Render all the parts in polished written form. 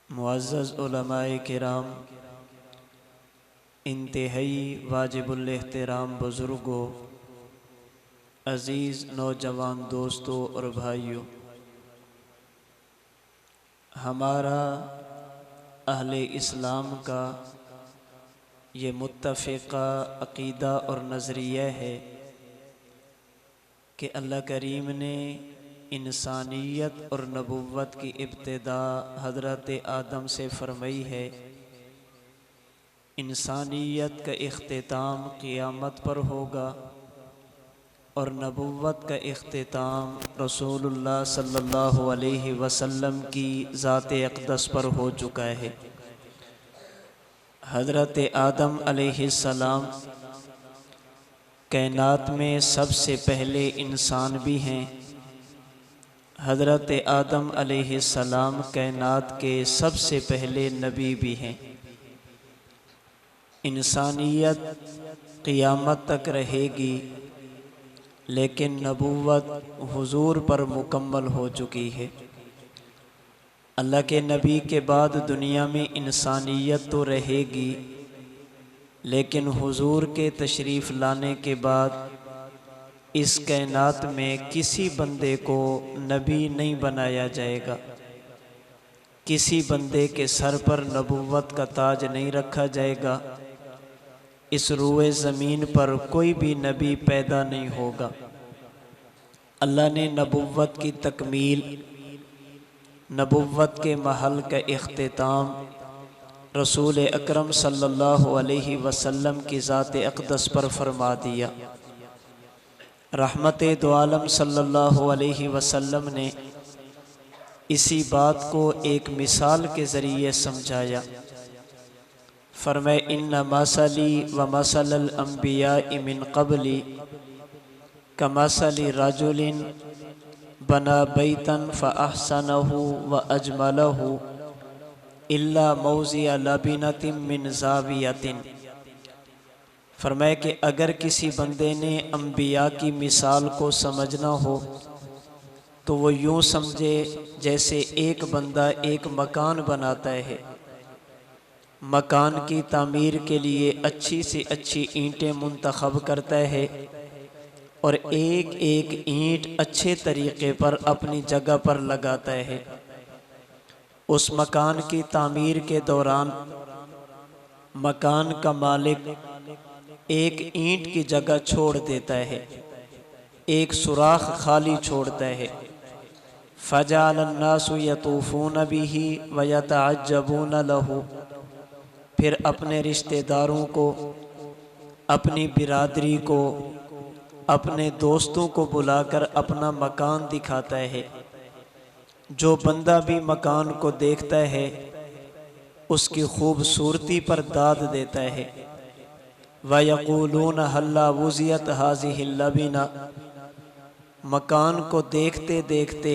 मुअज़्ज़ज़ उलमाए किराम, इंतहाई वाजिबुल एहतराम बुज़ुर्गों, अज़ीज़ नौजवान दोस्तों और भाइयों, हमारा अहले इस्लाम का ये मुत्तफ़िक़ा अक़ीदा और नज़रिया है कि अल्लाह करीम ने इंसानियत और नबुव्वत की इब्तिदा हज़रत आदम से फ़रमाई है। इंसानियत का इख्तिताम क़ियामत पर होगा और नबुव्वत का इख्तिताम रसूलुल्लाह सल्लल्लाहु अलैहि वसल्लम की ज़ात अक़दस पर हो चुका है। हज़रत आदम अलैहिस्सलाम कायनात में सबसे पहले इंसान भी हैं। हज़रत आदम अलैहिस्सलाम कायनात के सबसे पहले नबी भी हैं। इंसानियत क़ियामत तक रहेगी, लेकिन नबुव्वत हुजूर पर मुकम्मल हो चुकी है। अल्लाह के नबी के बाद दुनिया में इंसानियत तो रहेगी, लेकिन हुजूर के तशरीफ़ लाने के बाद इस कायनात में किसी बंदे को नबी नहीं बनाया जाएगा। किसी बंदे के सर पर नबुव्वत का ताज नहीं रखा जाएगा। इस रूए ज़मीन पर कोई भी नबी पैदा नहीं होगा। अल्लाह ने नबुव्वत की तकमील, नबुव्वत के महल का इख्तिताम रसूल अकरम सल्लल्लाहु अलैहि वसल्लम की ज़ात अक़दस पर फरमा दिया। रहमत दो आलम सल्लल्लाहु अलैहि वसल्लम ने इसी बात को एक मिसाल के ज़रिए समझाया। फरमाए इन्ना मसली व मसलल अंबिया मिन क़बली कमसली रजुलिन बना बैतन फ़अहसनहु व अजमलहु इल्ला मौज़िअ लबिनतिन मिन ज़ावियतिन। फरमाया कि अगर किसी बंदे ने अंबिया की मिसाल को समझना हो तो वो यूँ समझे जैसे एक बंदा एक मकान बनाता है। मकान की तामीर के लिए अच्छी से अच्छी ईंटें मुंतखब करता है और एक एक ईंट अच्छे तरीक़े पर अपनी जगह पर लगाता है। उस मकान की तामीर के दौरान मकान का मालिक एक ईंट की जगह छोड़ देता है, एक सुराख खाली छोड़ता है। फ़जअलन नासु यतूफ़ून बिही व यतअज्जबून लहू। फिर अपने रिश्तेदारों को, अपनी बिरादरी को, अपने दोस्तों को बुलाकर अपना मकान दिखाता है। जो बंदा भी मकान को देखता है उसकी खूबसूरती पर दाद देता है। व यक़ूलून हल्ला वुज़ियत हाज़िहिल लबिना। मकान को देखते देखते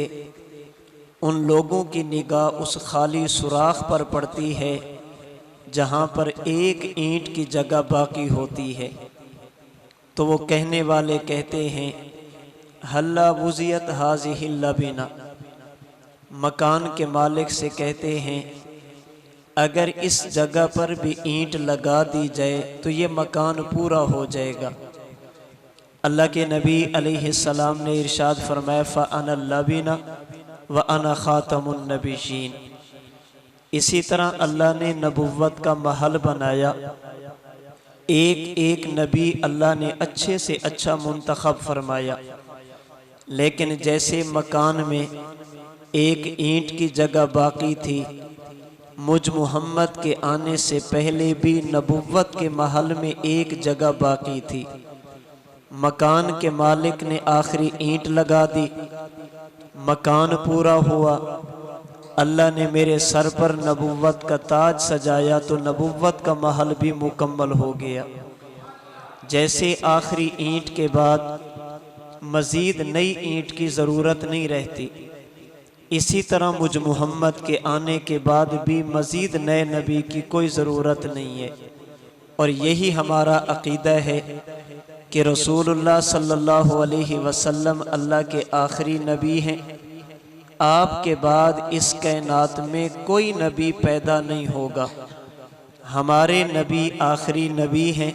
उन लोगों की निगाह उस खाली सुराख पर पड़ती है जहाँ पर एक ईंट की जगह बाकी होती है। तो वो कहने वाले कहते हैं हल्ला वुज़ियत हाज़िहिल लबिना। मकान के मालिक से कहते हैं अगर इस जगह पर भी ईंट लगा दी जाए तो ये मकान पूरा हो जाएगा। अल्लाह के नबी अलैहिस्सलाम ने इरशाद फरमाया फ़अना लबिना व अना ख़ातमुन नबिय्यीन। इसी तरह अल्लाह ने नबुव्वत का महल बनाया। एक एक नबी अल्लाह ने अच्छे से अच्छा मुंतखब फरमाया, लेकिन जैसे मकान में एक ईंट की जगह बाकी थी, मुझ मोहम्मद के आने से पहले भी नबुव्वत के महल में एक जगह बाकी थी। मकान के मालिक ने आखिरी ईंट लगा दी, मकान पूरा हुआ। अल्लाह ने मेरे सर पर नबुव्वत का ताज सजाया तो नबुव्वत का महल भी मुकम्मल हो गया। जैसे आखिरी ईंट के बाद मज़ीद नई ईंट की ज़रूरत नहीं रहती, इसी तरह मुझ मोहम्मद के आने के बाद भी मज़ीद नए नबी की कोई ज़रूरत नहीं है। और यही हमारा अक़ीदा है कि रसूलुल्लाह सल्लल्लाहु अलैहि वसल्लम अल्लाह के आखिरी नबी हैं आपके बाद इस कायनात में कोई नबी पैदा नहीं होगा। हमारे नबी आखिरी नबी हैं।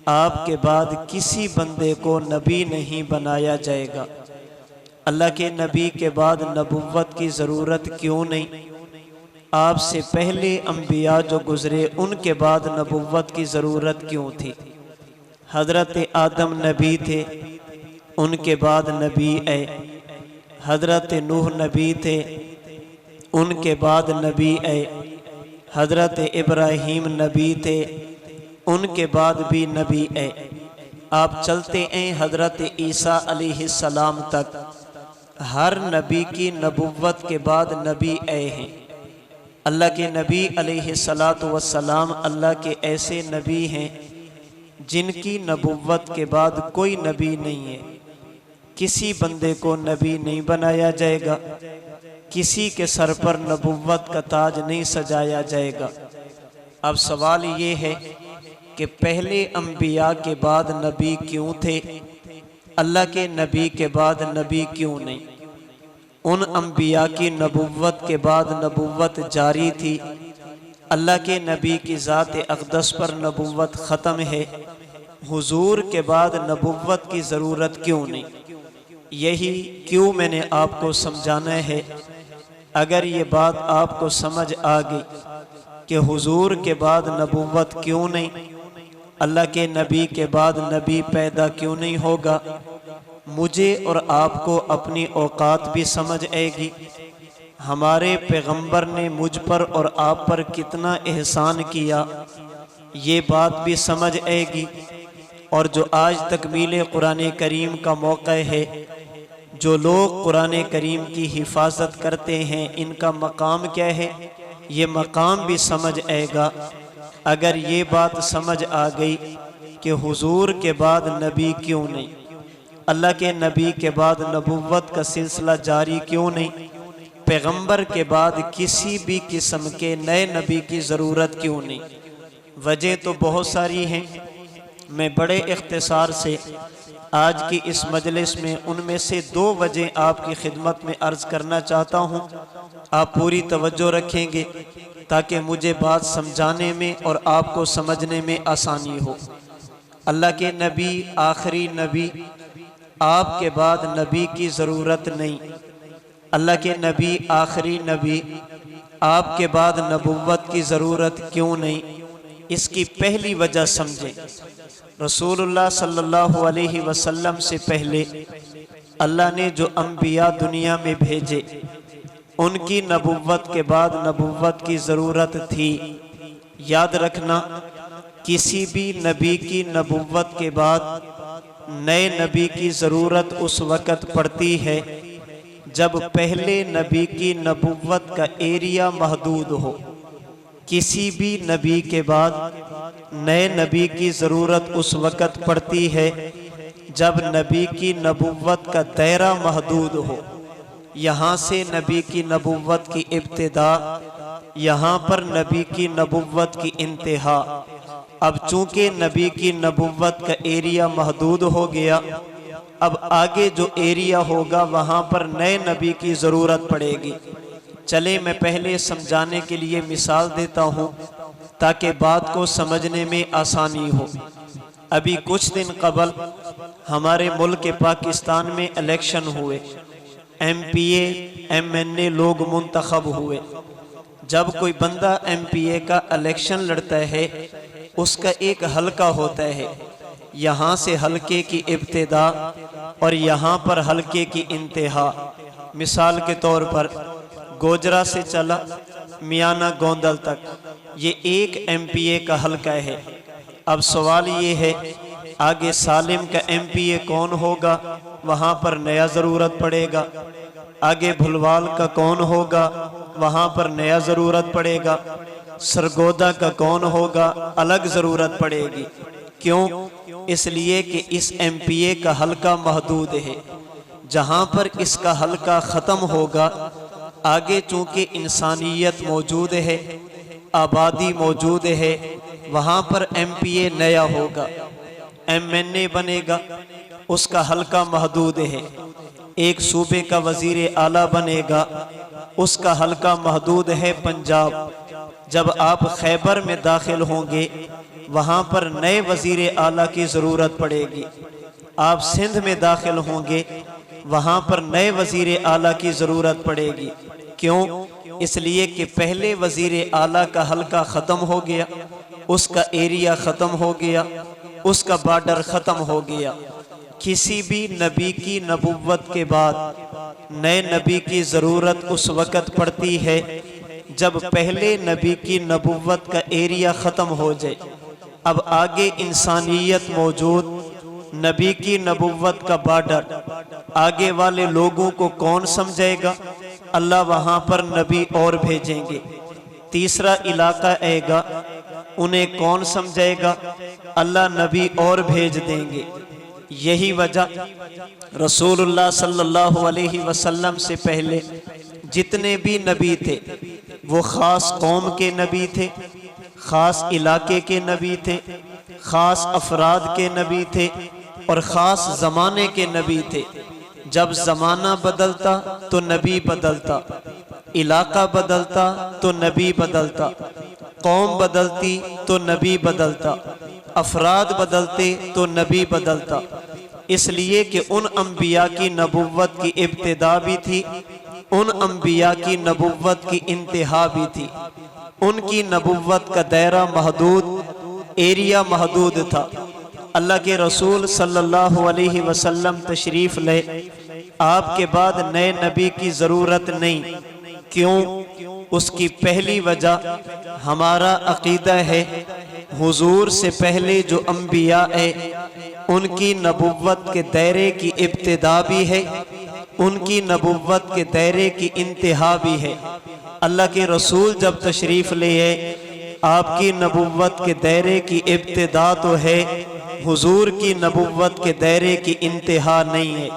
आपके बाद किसी बंदे को नबी नहीं बनाया जाएगा। अल्लाह के नबी के बाद नबुव्वत की ज़रूरत क्यों नहीं? आपसे पहले अम्बिया जो गुज़रे उनके बाद नबुव्वत की ज़रूरत क्यों थी? हज़रत आदम नबी थे, उनके बाद नबी आए। हज़रत नूह नबी थे, उनके बाद नबी आए। हज़रत इब्राहीम नबी थे, उनके बाद भी नबी आए। आप चलते हैं हज़रत ईसा अलैहिस्सलाम तक, हर नबी की नबुव्वत के बाद नबी आए हैं। अल्लाह के नबी अलैहिस्सलातु वस्सलाम अल्लाह के ऐसे नबी हैं जिनकी नबुव्वत के बाद कोई नबी नहीं है। किसी बंदे को नबी नहीं बनाया जाएगा, किसी के सर पर नबुव्वत का ताज नहीं सजाया जाएगा। अब सवाल ये है कि पहले अम्बिया के बाद नबी क्यों थे? अल्लाह के नबी के बाद नबी क्यों नहीं? उन अम्बिया की नबुव्वत के बाद नबुव्वत जारी थी। अल्लाह के नबी की ज़ात अक़दस पर नबुव्वत ख़त्म है। हुजूर के बाद नबुव्वत की ज़रूरत क्यों नहीं? यही क्यों मैंने आपको समझाना है। अगर ये बात आपको समझ आ गई कि हुजूर के बाद नबुव्वत क्यों नहीं, अल्लाह के नबी के बाद नबी पैदा क्यों नहीं होगा, मुझे और आपको अपनी औकात भी समझ आएगी। हमारे पैगंबर ने मुझ पर और आप पर कितना एहसान किया, ये बात भी समझ आएगी। और जो आज तकमील कुरान करीम का मौका है, जो लोग कुरान करीम की हिफाजत करते हैं, इनका मकाम क्या है, ये मकाम भी समझ आएगा। अगर ये बात समझ आ गई कि हुजूर के बाद नबी क्यों नहीं, अल्लाह के नबी के बाद नबुव्वत का सिलसिला जारी क्यों नहीं, पैगंबर के बाद किसी भी किस्म के नए नबी की ज़रूरत क्यों नहीं, वजह तो बहुत सारी हैं। मैं बड़े इख्तिसार से आज की इस मजलिस में उनमें से 2 वजह आपकी खिदमत में अर्ज़ करना चाहता हूँ। आप पूरी तवज्जो रखेंगे ताकि मुझे बात समझाने में और आपको समझने में आसानी हो। अल्लाह के नबी आखिरी नबी, आपके बाद नबी की ज़रूरत नहीं। अल्लाह के नबी आखिरी नबी, आपके बाद नबुव्वत की ज़रूरत क्यों नहीं? इसकी पहली वजह समझें। रसूलुल्लाह सल्लल्लाहु अलैहि वसल्लम से पहले अल्लाह ने जो अम्बिया दुनिया में भेजे, उनकी नबुव्वत के बाद नबुव्वत की ज़रूरत थी। याद रखना, किसी भी नबी की नबुव्वत के बाद नए नबी की ज़रूरत उस वक़्त पड़ती है जब पहले नबी की नबुव्वत का एरिया महदूद हो। किसी भी नबी के बाद नए नबी की ज़रूरत उस वक़्त पड़ती है जब नबी की नबुव्वत का दायरा महदूद हो। यहाँ से नबी की नबुव्वत की इब्तिदा, यहाँ पर नबी की नबुव्वत की इंतहा। अब चूँकि नबी की नबुव्वत का एरिया महदूद हो गया, अब आगे जो एरिया होगा वहाँ पर नए नबी की ज़रूरत पड़ेगी। चले मैं पहले समझाने के लिए मिसाल देता हूँ ताकि बात को समझने में आसानी हो। अभी कुछ दिन कबल हमारे मुल्क के पाकिस्तान में इलेक्शन हुए, MPA MNA लोग मुंतखब हुए। जब कोई बंदा MPA का इलेक्शन लड़ता है, उसका एक हलका होता है, यहाँ से हलके की इब्तिदा और यहाँ पर हलके की इंतहा। मिसाल के तौर पर गोजरा से चला मियाना गोंदल तक, ये एक MPA का हलका है। अब सवाल ये है, आगे सालिम का MPA कौन होगा, वहाँ पर नया ज़रूरत पड़ेगा। आगे भुलवाल का कौन होगा, वहाँ पर नया ज़रूरत पड़ेगा। सरगोदा का कौन होगा, अलग ज़रूरत पड़ेगी। क्यों? इसलिए कि इस MPA का हलका महदूद है। जहाँ पर इसका हलका ख़त्म होगा, आगे चूँकि इंसानियत मौजूद है, आबादी मौजूद है, वहाँ पर MPA नया होगा, MNA बनेगा, उसका हलका महदूद है। एक सूबे का वजीर आला बनेगा, उसका हल्का महदूद है पंजाब। जब आप खैबर में दाखिल होंगे वहाँ पर नए वजीर आला की ज़रूरत पड़ेगी। आप सिंध में दाखिल होंगे वहाँ पर नए वजीर आला की ज़रूरत पड़ेगी। क्यों? इसलिए कि पहले वजीर आला का हल्का ख़त्म हो गया, उसका एरिया ख़त्म हो गया, उसका बॉर्डर ख़त्म हो गया। किसी भी नबी की नबुव्वत के बाद नए नबी की ज़रूरत उस वक़्त पड़ती है जब पहले नबी की नबुव्वत का एरिया ख़त्म हो जाए। अब आगे इंसानियत मौजूद, नबी की नबुव्वत का बॉर्डर, आगे वाले लोगों को कौन समझेगा? अल्लाह वहाँ पर नबी और भेजेंगे। तीसरा इलाका आएगा, उन्हें कौन समझेगा? अल्लाह नबी और भेज देंगे। यही वजह रसूलुल्लाह सल्लल्लाहु अलैहि वसल्लम से पहले जितने भी नबी थे वो ख़ास कौम के नबी थे, ख़ास इलाके के नबी थे, ख़ास अफराद के नबी थे और ख़ास ज़माने के नबी थे। जब ज़माना बदलता तो नबी बदलता, इलाका बदलता तो नबी बदलता, कौम बदलती तो नबी बदलता, अफराद बदलते तो नबी बदलता। इसलिए कि उन अम्बिया की नबुव्वत की इब्तिदा भी थी, उन अम्बिया की नबुव्वत की इंतहा भी थी। उनकी नबुव्वत का दायरा महदूद, एरिया महदूद था। अल्लाह के रसूल सल्लल्लाहु अलैहि वसल्लम तशरीफ़ ले, आपके बाद नए नबी की ज़रूरत नहीं। क्यों? उसकी पहली वजह हमारा अकीदा है, हुजूर से पहले जो अम्बिया है उनकी नबुव्वत के दायरे की इब्तिदा भी है, उनकी नबुव्वत के दायरे की इंतहा भी है। अल्लाह के रसूल जब तशरीफ़ ले आए, आपकी नबुव्वत के दायरे की इब्तिदा तो है, हुजूर की नबुव्वत के दायरे की इंतहा नहीं है।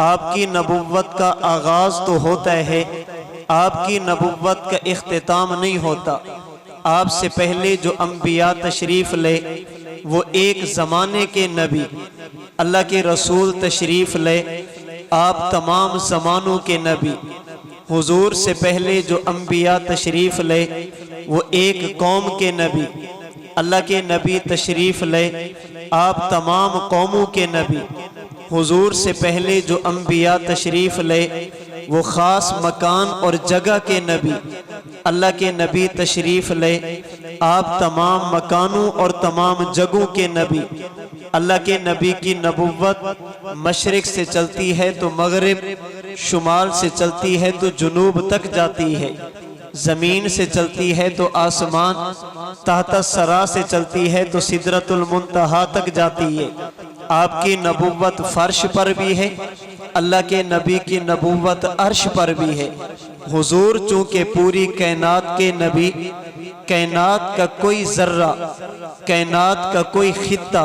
आपकी नबुव्वत का आगाज़ तो होता है, आपकी नबुव्वत का इख्तिताम नहीं होता। आपसे पहले जो अम्बिया तशरीफ़ ले वो एक ज़माने के नबी, अल्लाह के रसूल तशरीफ़ ले, आप तमाम ज़मानों के नबी। हुजूर से पहले जो अम्बिया तशरीफ़ ले वो एक कौम के नबी, अल्लाह के नबी तशरीफ़ ले, आप तमाम कौमों के नबी। हुजूर से पहले जो अम्बिया तशरीफ़ ले वो ख़ास मकान और जगह के नबी, अल्लाह के नबी तशरीफ़ ले, आप तमाम मकानों और तमाम जगहों के नबी। अल्लाह के नबी की नबुव्वत मशरिक से चलती है तो मगरिब, शुमाल से चलती है तो जुनूब तक जाती है, ज़मीन से चलती है तो आसमान, तहत सरा से चलती है तो सिदरतुल मुंतहा तक जाती है। आपकी नबुव्वत फर्श पर भी है, अल्लाह के नबी की नबुव्वत अर्श पर भी है। हुजूर चूँकि पूरी कायनात के नबी, कायनात का कोई जर्रा, कायनात का कोई खित्ता,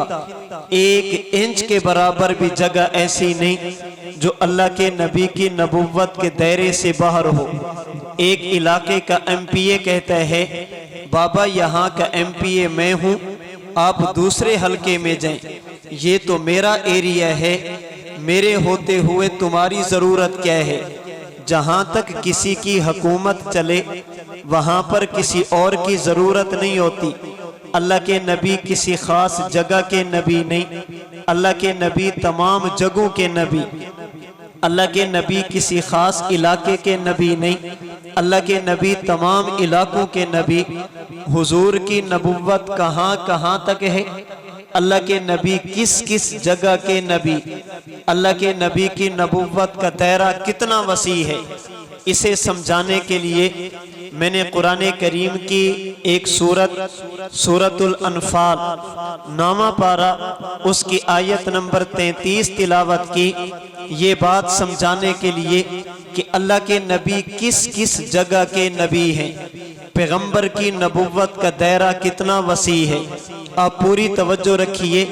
एक इंच के बराबर भी जगह ऐसी नहीं जो अल्लाह के नबी की नबुव्वत के दायरे से बाहर हो। एक इलाके का MPA कहता है, बाबा यहाँ का MPA मैं हूँ, आप दूसरे हलके में जाएं, ये तो मेरा एरिया है, मेरे होते हुए तुम्हारी ज़रूरत क्या है? जहाँ तक किसी की हुकूमत चले वहाँ पर किसी और की ज़रूरत नहीं होती। अल्लाह के नबी किसी ख़ास जगह के नबी नहीं, अल्लाह के नबी तमाम जगहों के नबी। अल्लाह के नबी किसी ख़ास इलाके के नबी नहीं, अल्लाह के नबी तमाम इलाकों के नबी। हुजूर की नबुव्वत कहाँ कहाँ तक है, अल्लाह के नबी किस किस जगह के नबी, अल्लाह के नबी की नबुव्वत का दायरा कितना वसी है, इसे समझाने के लिए मैंने कुरान करीम की एक सूरत सूरतुल अनफाल नामा पारा उसकी आयत नंबर 33 तिलावत की। ये बात समझाने के लिए कि अल्लाह के नबी किस किस जगह के नबी हैं, पैगंबर की नबुव्वत का दायरा कितना वसी है। आप पूरी तवज्जो रखिए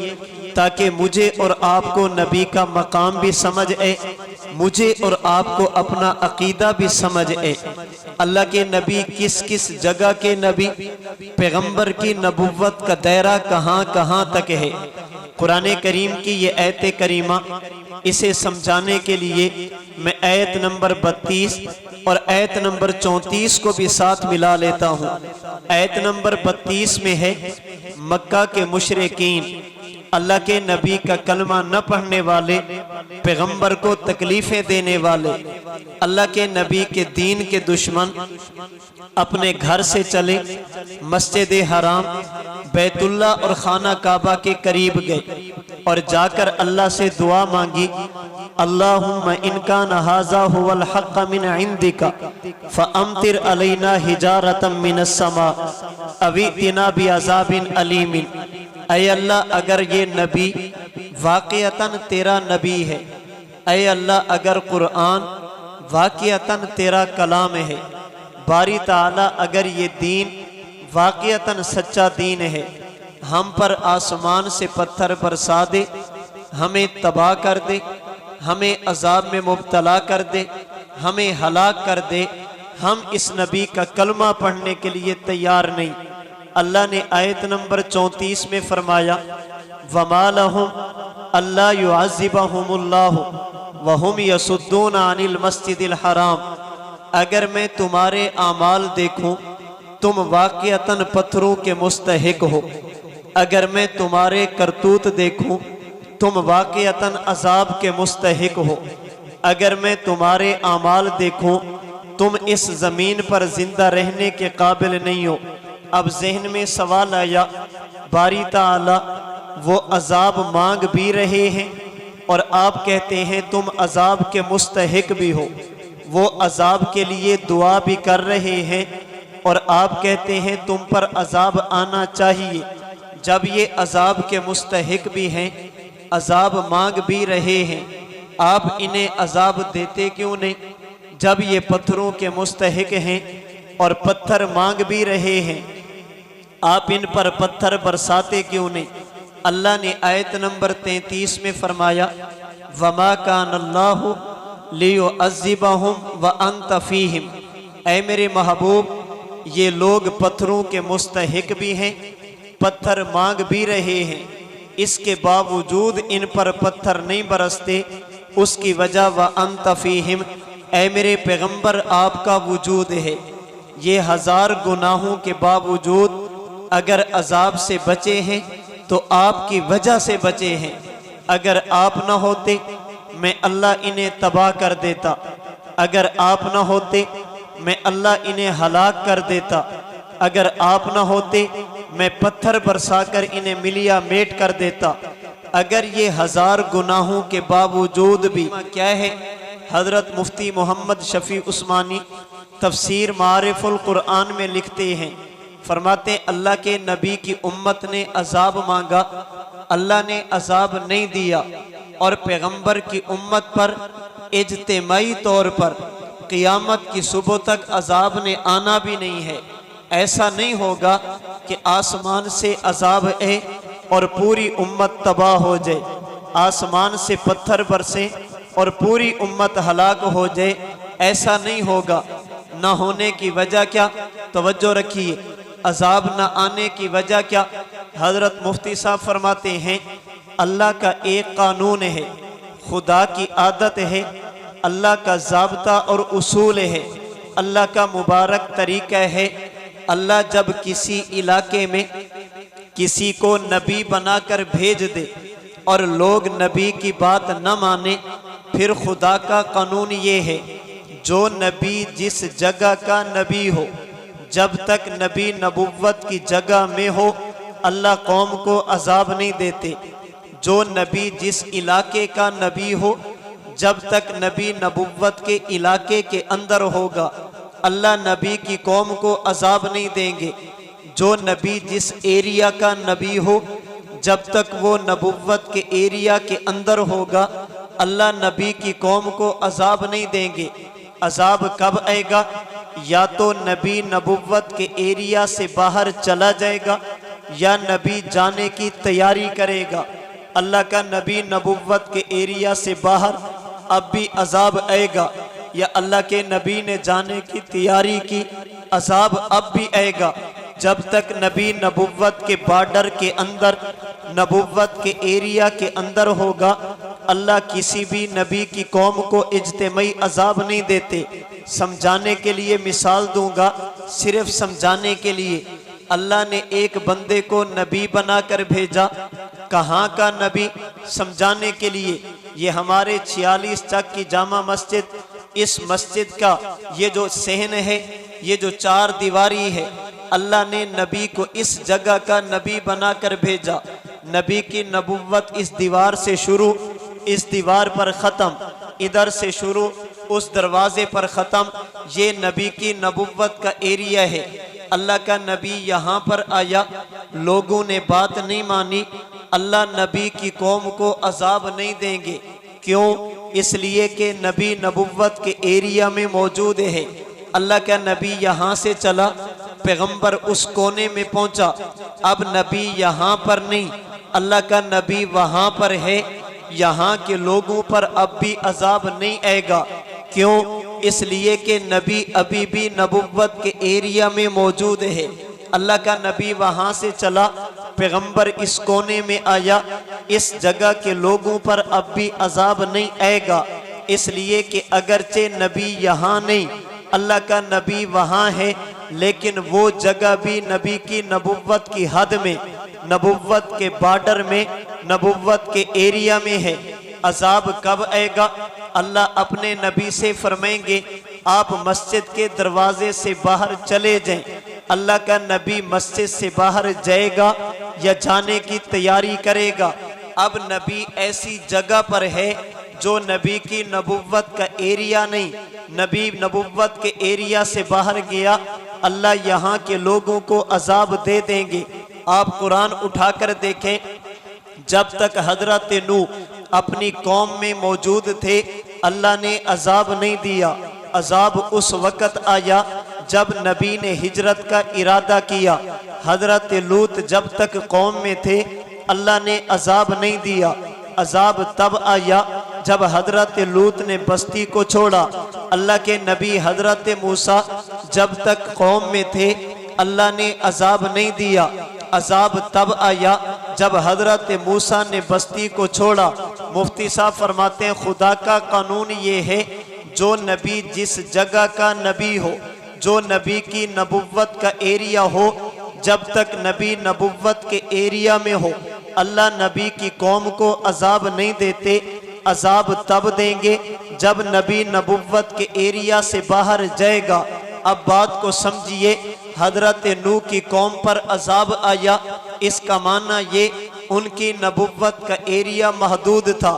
ताकि मुझे और आपको नबी का मकाम भी समझ आए, मुझे और आपको अपना अकीदा भी समझ आए। अल्लाह के नबी किस किस जगह के नबी, पैगंबर की नबुव्वत का दायरा कहाँ कहाँ तक है। कुरान करीम की ये आयत करीमा इसे समझाने के लिए मैं आयत नंबर 32 और आयत नंबर 34 को भी साथ मिला लेता हूँ। आयत नंबर 32 में है, मक्का के मुशरिकीन, अल्लाह के नबी का कलमा न पढ़ने वाले, पैगंबर को तकलीफें देने वाले, अल्लाह के नबी के दीन के दुश्मन अपने घर से चले, मस्जिद हराम, बैतुल्ला और खाना काबा के करीब गए और जाकर अल्लाह से दुआ मांगी, अल्लाहुम्मा इनका नहाजा हुवल हक़्क़ मिन इंदिका फ़अम्तिर अलैना हिजारतम मिनस समा अवितिना बिअज़ाबिन अलीमिन। ऐ अल्लाह, अगर ये नबी वाक़ियतन तेरा नबी है, ऐ अल्लाह अगर कुरान वाक़ियतन तेरा कलाम है, बारी ताला अगर ये दीन वाक़ियतन सच्चा दीन है, हम पर आसमान से पत्थर बरसा दे, हमें तबाह कर दे, हमें अजाब में मुब्तला कर दे, हमें हलाक कर दे, हम इस नबी का कलमा पढ़ने के लिए तैयार नहीं। अल्लाह ने आयत नंबर 34 में फरमाया, वमा लहुम अल्ला युअज़्ज़िबहुमुल्लाहु वहुम यसुद्दूना अनिल मस्जिदिल हराम। अगर मैं तुम्हारे आमाल देखूं, तुम वाक़ियतन पत्थरों के मुस्तहिक हो। अगर मैं तुम्हारे करतूत देखूं, तुम वाक़ियतन अजाब के मुस्तहिक हो। अगर मैं तुम्हारे आमाल देखूं, तुम इस ज़मीन पर जिंदा रहने के काबिल नहीं हो। अब जहन में सवाल आया, बारी ताला वो अजाब मांग भी रहे हैं और आप कहते हैं तुम अजाब के मुस्तहिक भी हो। वो अजाब के लिए दुआ भी कर रहे हैं और आप कहते हैं तुम पर अजाब आना चाहिए। जब ये अजाब के मुस्तहिक भी हैं, अजाब मांग भी रहे हैं, आप इन्हें अजाब देते क्यों नहीं? जब ये पत्थरों के मुस्तहिक हैं और पत्थर मांग भी रहे हैं, आप इन पर पत्थर बरसाते क्यों नहीं? अल्लाह ने आयत नंबर 33 में फरमाया, वमा कानल्लाहु लियुअज़्ज़िबहुम व अंत फीहिम। ऐ मेरे महबूब, ये लोग पत्थरों के मुस्तहिक भी हैं, पत्थर मांग भी रहे हैं, इसके बावजूद इन पर पत्थर नहीं बरसते। उसकी वजह व अंत फीहिम, ऐ मेरे पैगंबर आपका वजूद है। ये हजार गुनाहों के बावजूद अगर अजाब से बचे हैं तो आपकी वजह से बचे हैं। अगर आप न होते मैं अल्लाह इन्हें तबाह कर देता। अगर आप न होते मैं अल्लाह इन्हें हलाक कर देता। अगर आप न होते मैं पत्थर बरसाकर इन्हें मिलिया मेट कर देता। अगर ये हजार गुनाहों के बावजूद भी क्या है? हजरत मुफ्ती मोहम्मद शफी उस्मानी तफसीर मारिफुल कुरान में लिखते हैं, फरमाते अल्लाह के नबी की उम्मत ने अजाब मांगा, अल्लाह ने अजाब नहीं दिया और पैगंबर की उम्मत पर इज्तिमाई तौर पर क़ियामत की सुबह तक अजाब ने आना भी नहीं है। ऐसा नहीं होगा कि आसमान से अजाब है और पूरी उम्मत तबाह हो जाए, आसमान से पत्थर बरसे और पूरी उम्मत हलाक हो जाए। ऐसा नहीं होगा। ना होने की वजह क्या? तवज्जो रखिए, अजाब न आने की वजह क्या? हजरत मुफ्ती साहब फरमाते हैं, अल्लाह का एक कानून है, खुदा की आदत है, अल्लाह का ज़ाब्ता और उसूल है, अल्लाह का मुबारक तरीका है। अल्लाह जब किसी इलाके में किसी को नबी बनाकर भेज दे और लोग नबी की बात न माने, फिर खुदा का कानून ये है, जो नबी जिस जगह का नबी हो, जब तक नबी नबुव्वत की जगह में हो, अल्लाह कौम को अजाब नहीं देते। जो नबी जिस इलाके का नबी हो, जब तक नबी नबुव्वत के इलाके के अंदर होगा, अल्लाह नबी की कौम को अजाब नहीं देंगे। जो नबी जिस एरिया का नबी हो, जब तक वो नबुव्वत के एरिया के अंदर होगा, अल्लाह नबी की कौम को अजाब नहीं देंगे। अजाब कब आएगा? या तो नबी नबुव्वत के एरिया से बाहर चला जाएगा या नबी जाने की तैयारी करेगा। अल्लाह का नबी नबुव्वत के एरिया से बाहर अब भी अजाब आएगा, या अल्लाह के नबी ने जाने की तैयारी की, अजाब अब भी आएगा। जब तक नबी नबुव्वत के बॉर्डर के अंदर, नबुव्वत के एरिया के अंदर होगा, अल्लाह किसी भी नबी की कौम को इज्तिमाई अजाब नहीं देते। समझाने के लिए मिसाल दूंगा, सिर्फ समझाने के लिए। अल्लाह ने एक बंदे को नबी बनाकर भेजा। कहाँ का नबी? समझाने के लिए। ये हमारे 46 चक की जामा मस्जिद, इस मस्जिद का ये जो सहन है, ये जो 4 दीवारी है, अल्लाह ने नबी को इस जगह का नबी बनाकर भेजा। नबी की नबुव्वत इस दीवार से शुरू, इस दीवार पर ख़त्म, इधर से शुरू, उस दरवाजे पर ख़त्म। ये नबी की नबुव्वत का एरिया है। अल्लाह का नबी यहाँ पर आया, लोगों ने बात नहीं मानी। अल्लाह नबी की कौम को अजाब नहीं देंगे। क्यों? इसलिए कि नबी नबुव्वत के एरिया में मौजूद है। अल्लाह का नबी यहाँ से चला, पैगंबर उस कोने में पहुंचा। अब नबी यहाँ पर नहीं, अल्लाह का नबी वहाँ पर है। यहाँ के लोगों पर अब भी अजाब नहीं आएगा। क्यों? इसलिए कि नबी अभी भी नबुव्वत के एरिया में मौजूद है। अल्लाह का नबी वहाँ से चला, पैगंबर इस कोने में आया। इस जगह के लोगों पर अब भी अजाब नहीं आएगा। इसलिए कि अगरचे नबी यहाँ नहीं, अल्लाह का नबी वहाँ है, लेकिन वो जगह भी नबी की नबुव्वत की हद में, नबुव्वत के बॉर्डर में, नबुव्वत के एरिया में है। अजाब कब आएगा? अल्लाह अपने नबी से फरमाएंगे आप मस्जिद के दरवाजे से बाहर चले जाएं। अल्लाह का नबी मस्जिद से बाहर जाएगा या जाने की तैयारी करेगा। अब नबी ऐसी जगह पर है जो नबी की नबुव्वत का एरिया नहीं, नबी नबुव्वत के एरिया से बाहर गया। अल्लाह यहाँ के लोगों को अजाब दे देंगे। आप कुरान उठाकर देखें, जब तक हजरत नूह अपनी कौम में मौजूद थे, अल्लाह ने अजाब नहीं दिया। अजाब उस वक़्त आया जब नबी ने हिजरत का इरादा किया। हजरत लूत जब तक कौम में थे, अल्लाह ने अजाब नहीं दिया। अजाब तब आया जब हजरत लूत ने बस्ती को छोड़ा। अल्लाह के नबी हजरत मूसा जब तक कौम में थे, अल्लाह ने अजाब नहीं दिया। अजाब तब आया जब हजरत मूसा ने बस्ती को छोड़ा। मुफ्ती साहब फरमाते हैं खुदा का कानून ये है, जो नबी जिस जगह का नबी हो, जो नबी की नबुव्वत का एरिया हो, जब तक नबी नबुव्वत के एरिया में हो, अल्लाह नबी की कौम को अजाब नहीं देते। अजाब तब देंगे जब नबी नबुव्वत के एरिया से बाहर जाएगा। अब बात को समझिए, हजरत नूह की कौम पर अजाब आया, इसका माना ये उनकी नबुव्वत का एरिया महदूद था।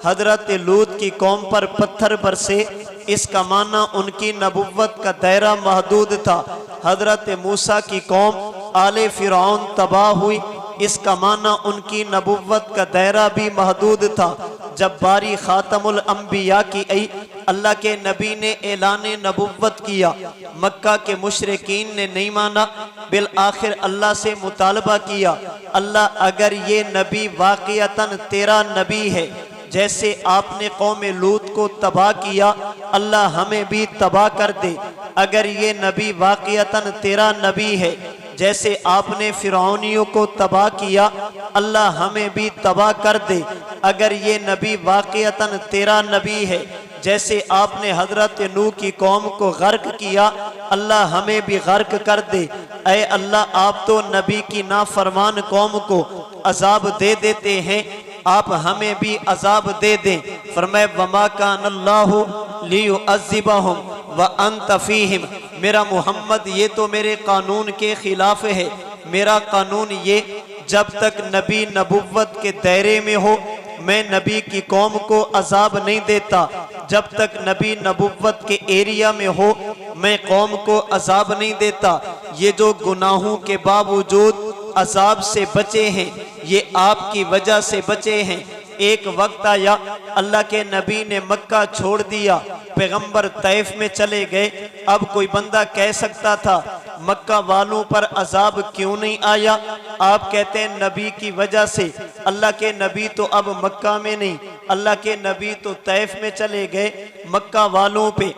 हजरत लूत की कौम पर पत्थर बरसे, इसका माना उनकी नबुव्वत का दायरा महदूद था। हजरत मूसा की कौम आले फिरौन तबाह हुई, इसका माना उनकी नबुव्वत का दायरा भी महदूद था। जब बारी खातमुल अंबिया की आई, अल्लाह के नबी ने ऐलान नबुव्वत किया। मक्का के मुशरिकीन ने नहीं माना, बिल आखिर अल्लाह से मुतालबा किया, अल्लाह अगर ये नबी वाक़ियतन तेरा नबी है, जैसे आपने कौम लूत को तबाह किया, अल्लाह हमें भी तबाह कर दे। अगर ये नबी वाक़ियतन तेरा नबी है, जैसे आपने फिरौनियों को तबाह किया, अल्लाह हमें भी तबाह कर दे। अगर ये नबी वाक़ियतन तेरा नबी है, जैसे आपने हजरत नूह की कौम को गर्क किया, अल्लाह हमें भी गर्क कर दे। ऐ अल्लाह, आप तो नबी की नाफरमान कौम को अजाब दे देते हैं, आप हमें भी अजाब दे दें। फरमाए वमा कानल्लाहु लियुअज़्ज़िबहुम व अंत फ़ीहिम। मेरा मोहम्मद, ये तो मेरे कानून के खिलाफ है। मेरा कानून ये, जब तक नबी नबुव्वत के दायरे में हो, मैं नबी की कौम को अजाब नहीं देता। जब तक नबी नबुव्वत के एरिया में हो, मैं कौम को अजाब नहीं देता। ये जो गुनाहों के बावजूद अजाब से बचे हैं, ये आपकी वजह से बचे हैं। एक वक्त आया, अल्लाह के नबी ने मक्का छोड़ दिया, पैगंबर तैफ में चले गए। अब कोई बंदा कह सकता था मक्का वालों पर अजाब क्यों नहीं आया? आप कहते हैं नबी की वजह से। अल्लाह के नबी तो अब मक्का में नहीं, अल्लाह के नबी तो तैफ में चले गए। मक्का वालों पे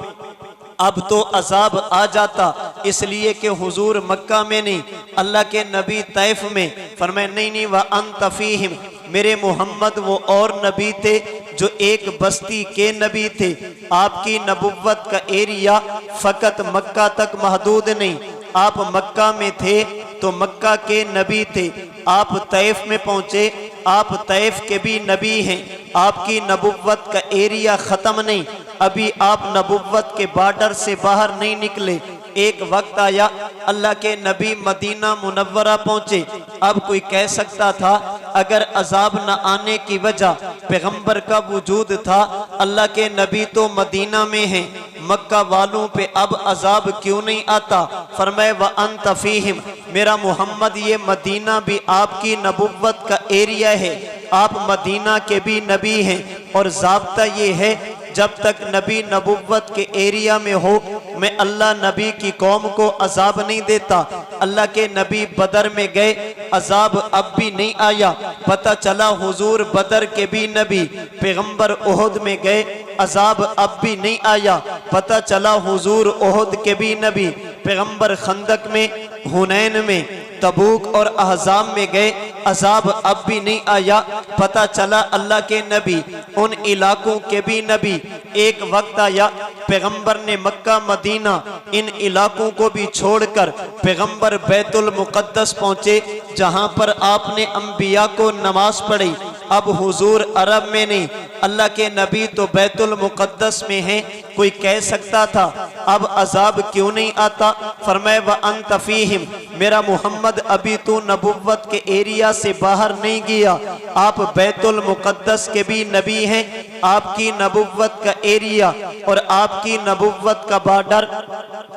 अब तो अजाब आ जाता, इसलिए कि हुजूर मक्का में नहीं, अल्लाह के नबी तैफ में। फरमाए नहीं, व अंत फ़ीहिम, मेरे मोहम्मद वो और नबी थे जो एक बस्ती के नबी थे। आपकी नबुव्वत का एरिया फ़कत मक्का तक महदूद नहीं, आप मक्का में थे तो मक्का के नबी थे। आप तैफ में पहुँचे, आप तैफ के भी नबी हैं। आपकी नबुव्वत का एरिया ख़त्म नहीं, अभी आप नबुव्वत के बॉर्डर से बाहर नहीं निकले। एक वक्त आया अल्लाह के नबी मदीना मुनव्वरा पहुँचे। अब कोई कह सकता था अगर अजाब न आने की वजह पैगंबर का वजूद था, अल्लाह के नबी तो मदीना में हैं, मक्का वालों पे अब अजाब क्यों नहीं आता। फरमाए व अंत फीहिम, मेरा मोहम्मद ये मदीना भी आपकी नबुव्वत का एरिया है, आप मदीना के भी नबी हैं। और ज़ाब्ता ये है जब तक नबी नबुव्वत के एरिया में हो, मैं अल्लाह नबी की कौम को अजाब नहीं देता। अल्लाह के नबी बदर में गए, अजाब अब भी नहीं आया। पता चला हुजूर बदर के भी नबी। पैगंबर ओहद में गए, अजाब अब भी नहीं आया। पता चला हुजूर ओहद के भी नबी। पैगंबर खंदक में, हुनैन में, तबूक और अहज़ाब में गए, अजाब अब भी नहीं आया। पता चला अल्लाह के नबी उन इलाकों के भी नबी। एक वक्त आया पैगंबर ने मक्का मदीना इन इलाकों को भी छोड़कर पैगंबर बैतुल मुक़द्दस पहुँचे, जहाँ पर आपने अंबिया को नमाज पढ़ी। अब हुजूर अरब में नहीं, अल्लाह के नबी तो बैतुल मुक़द्दस में हैं। कोई कह सकता था अब अजाब क्यों नहीं आता। फरमाए व अंत फीहिम, मेरा मोहम्मद अभी तो नबुव्वत के एरिया से बाहर नहीं गया, आप बैतुल मुक़द्दस के भी नबी हैं। आपकी नबुव्वत का एरिया और आपकी नबुव्वत का बॉर्डर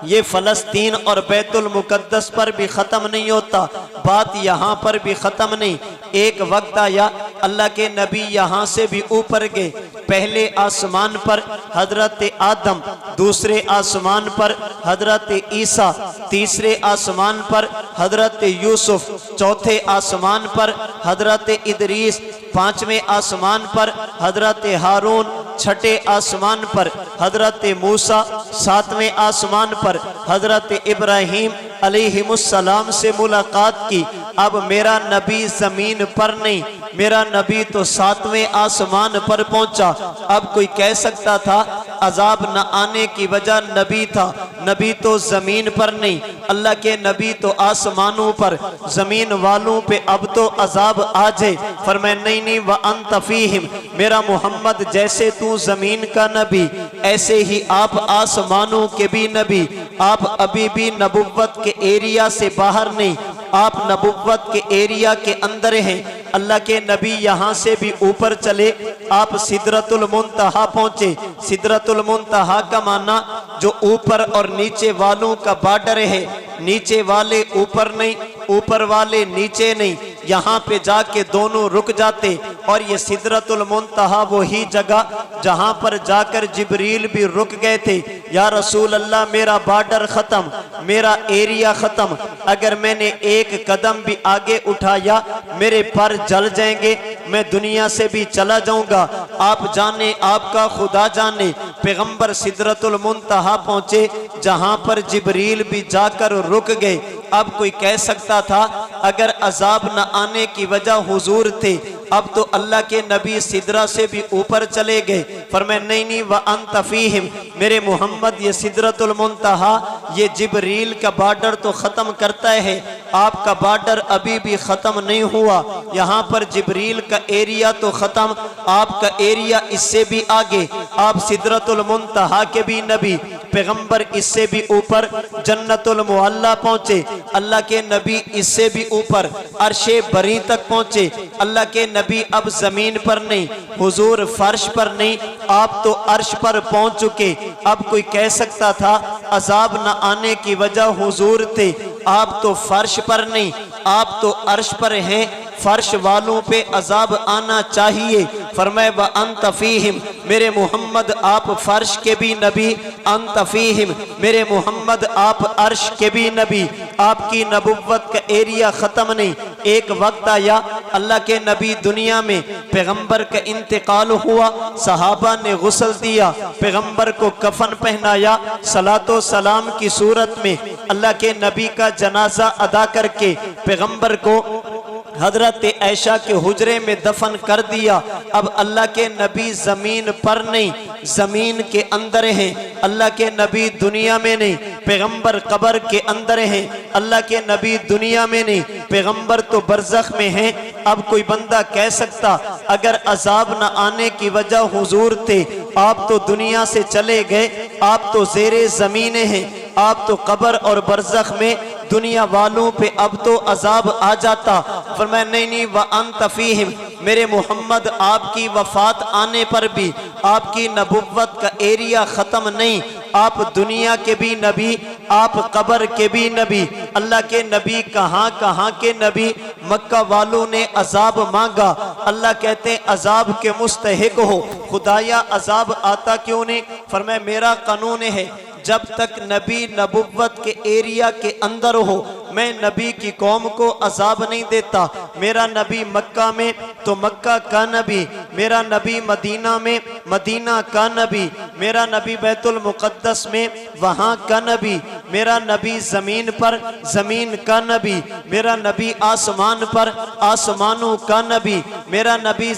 ये फ़लस्तीन और बैतुल मुक़द्दस पर भी ख़त्म नहीं होता, बात यहाँ पर भी ख़त्म नहीं। एक वक्त आया अल्लाह के नबी यहाँ से भी ऊपर गए। पहले आसमान पर हजरत आदम, दूसरे आसमान पर हजरत ईसा, तीसरे आसमान पर हजरत यूसुफ, चौथे आसमान पर हजरत इदरीस, पांचवें आसमान पर हजरत हारून, छठे आसमान पर हजरत मूसा, सातवें आसमान पर हजरत इब्राहीम अलैहिमुस्सलाम से मुलाकात की। अब मेरा नबी जमीन पर नहीं, मेरा नबी तो सातवें आसमान पर पहुंचा। अब कोई कह सकता था अजाब न आने की वजह नबी था, नबी तो जमीन पर नहीं, अल्लाह के नबी तो आसमानों पर, जमीन वालों पे अब तो अजाब आ जाए। फरमाया नहीं नहीं व अंत फीहिम, मेरा मोहम्मद जैसे तू जमीन का नबी ऐसे ही आप आसमानों के भी नबी। आप अभी भी नबुव्वत के एरिया से बाहर नहीं, आप नबुव्वत के एरिया के अंदर हैं। अल्लाह के नबी यहाँ से भी ऊपर चले, आप सिदरतुल मुंतहा पहुँचे। सिदरतुल मुंतहा का माना जो ऊपर और नीचे वालों का बॉर्डर है, नीचे वाले ऊपर नहीं, ऊपर वाले नीचे नहीं, यहाँ पे जाके दोनों रुक जाते। और ये सिदरतुल मुंतहा वही जगह जहाँ पर जाकर जिब्रील भी रुक गए थे। या रसूल अल्लाह, मेरा बॉर्डर ख़त्म, मेरा एरिया ख़त्म, अगर मैंने एक कदम भी आगे उठाया मेरे पर जल जाएंगे, मैं दुनिया से भी चला जाऊंगा। आप जाने, आपका खुदा जाने। पैगंबर सिदरतुल मुंतहा पहुँचे, जहाँ पर जिब्रील भी जाकर रुक गए। अब कोई कह सकता था अगर अजाब न आने की वजह हुजूर थे, अब तो अल्लाह के नबी सिदरा से भी ऊपर चले गए। फरमाया नहीं नहीं व अंत फीहिम, मेरे मोहम्मद ये सिदरतुल मुंतहा ये जिब्रील का बॉर्डर तो ख़त्म करता है, आपका बॉर्डर अभी भी ख़त्म नहीं हुआ। यहाँ पर जिब्रील का एरिया तो ख़त्म, आपका एरिया इससे भी आगे। आप सिदरतुल मुंतहा के भी नबी, पैगंबर इससे भी ऊपर जन्नतुल मुअल्ला पहुँचे। अल्लाह के नबी इससे भी ऊपर अर्शे बरी तक पहुँचे। अल्लाह के नबी अब जमीन पर नहीं, हुजूर फर्श पर नहीं, आप तो अर्श पर पहुँच चुके। अब कोई कह सकता था अजाब न आने की वजह हुजूर थे, आप तो फर्श पर नहीं, आप तो अर्श पर हैं, फर्श वालों पे अजाब आना चाहिए। फरमाए व अंत फीहिम, मेरे मोहम्मद आप फर्श के भी नबी, अंत फीहिम, मेरे मोहम्मद आप अर्श के भी नबी। आपकी नबुव्वत का एरिया ख़त्म नहीं। एक वक्त आया अल्लाह के नबी दुनिया में, पैगंबर का इंतकाल हुआ, सहाबा ने गुस्ल दिया, पैगंबर को कफन पहनाया, सलातो सलाम की सूरत में अल्लाह के नबी का जनाजा अदा करके पैगंबर को हजरत ऐशा के हुजरे में दफन कर दिया। अब अल्लाह के नबी जमीन पर नहीं, जमीन के अंदर हैं। अल्लाह के नबी दुनिया में नहीं, पैगंबर कब्र के अंदर हैं। अल्लाह के नबी दुनिया में नहीं, पैगंबर तो बरज़ख में हैं। अब कोई बंदा कह सकता अगर अजाब न आने की वजह हुजूर थे, आप तो दुनिया से चले गए, आप तो ज़ेरे ज़मीन हैं, आप तो कब्र और बरज़ख में, दुनिया वालों पे अब तो अजाब आ जाता। फरमाया नहीं व अंत फीहिम, मेरे मोहम्मद आपकी वफात आने पर भी आपकी नबुव्वत का एरिया ख़त्म नहीं। आप दुनिया के भी नबी, आप कब्र के भी नबी। अल्लाह के नबी कहाँ कहाँ के नबी। मक्का वालों ने अजाब मांगा, अल्लाह कहते हैं अजाब के मुस्तहिक हो, खुदाया अजाब आता क्यों नहीं। फरमाया मेरा कानून है जब तक नबी नबुव्वत के एरिया के अंदर हो, मैं नबी की कौम को अजाब नहीं देता। मेरा नबी मक्का में तो मक्का का नबी, मेरा नबी मदीना में मदीना का नबी, मेरा नबी बैतुल मुक़द्दस में वहाँ का नबी, मेरा नबी ज़मीन पर ज़मीन का नबी, मेरा नबी आसमान पर आसमानों का नबी, मेरा नबी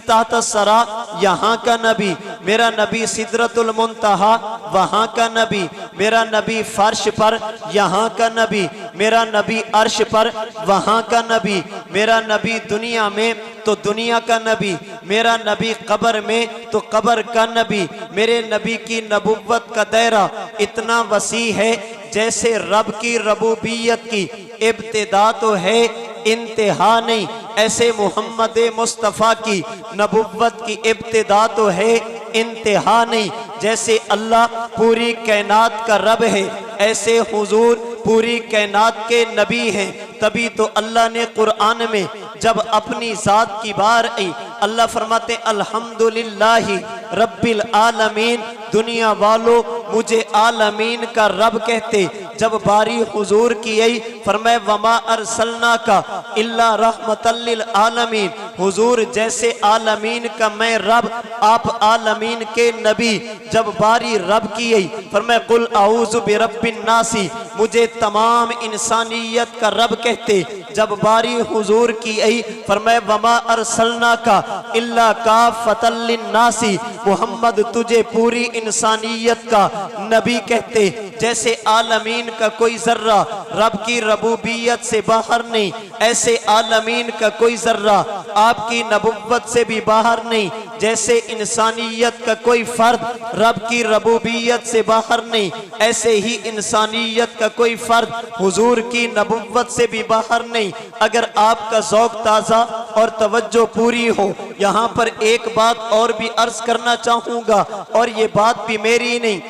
ताहत सरा यहाँ का नबी, मेरा नबी सिदरतुल मुंतहा वहाँ का नबी, मेरा नबी फर्श पर यहाँ का नबी, मेरा नबी अर्श पर वहाँ का नबी, मेरा नबी दुनिया में तो दुनिया का नबी, मेरा नबी कब्र में तो कब्र का नबी। मेरे नबी की नबुव्वत का दायरा इतना वसी है जैसे रब की रबूबियत की इब्तिदा तो है, इंतहा नहीं। ऐसे मोहम्मद मुस्तफ़ा की नबुव्वत की इब्तिदा तो है, इंतहा नहीं। जैसे अल्लाह पूरी कायनात का रब है, ऐसे हुजूर पूरी कायनात के नबी हैं। तभी तो अल्लाह ने कुरान में जब अपनी ज़ात की बार आई, अल्लाह फरमाते अल्हम्दुलिल्लाहि रब्बिल आलमीन, दुनिया वालों मुझे आलमीन का रब कहते। जब बारी हुजूर की आई, फरमाए वमा अरसलना का इल्ला रहमतल लिल आलमीन, हुजूर जैसे आलमीन का मैं रब, आप आलमीन के नबी। जब बारी रब की आई, फरमाए कुल आऊज़ु बिरब्बिन नासी, मुझे तमाम इंसानियत का रब कहते। जब बारी हुजूर की आई, फरमाए वमा अरसलना का इल्ला काफ़तल लिन्नासी, मोहम्मद तुझे पूरी इंसानियत का नबी कहते। जैसे आलमीन का कोई जर्रा रब की रबूबियत से बाहर नहीं, ऐसे आलमीन का कोई जर्रा आपकी नबुव्वत से भी बाहर नहीं। जैसे इंसानियत का कोई फर्द रब की रबूबियत से बाहर नहीं, ऐसे ही इंसानियत का कोई फर्द हुजूर की नबुव्वत से भी बाहर नहीं। अगर आपका ज़ौक़ ताज़ा और तवज्जो पूरी हो, यहाँ पर एक बात और भी अर्ज करना चाहूँगा, और ये बात भी मेरी नहीं,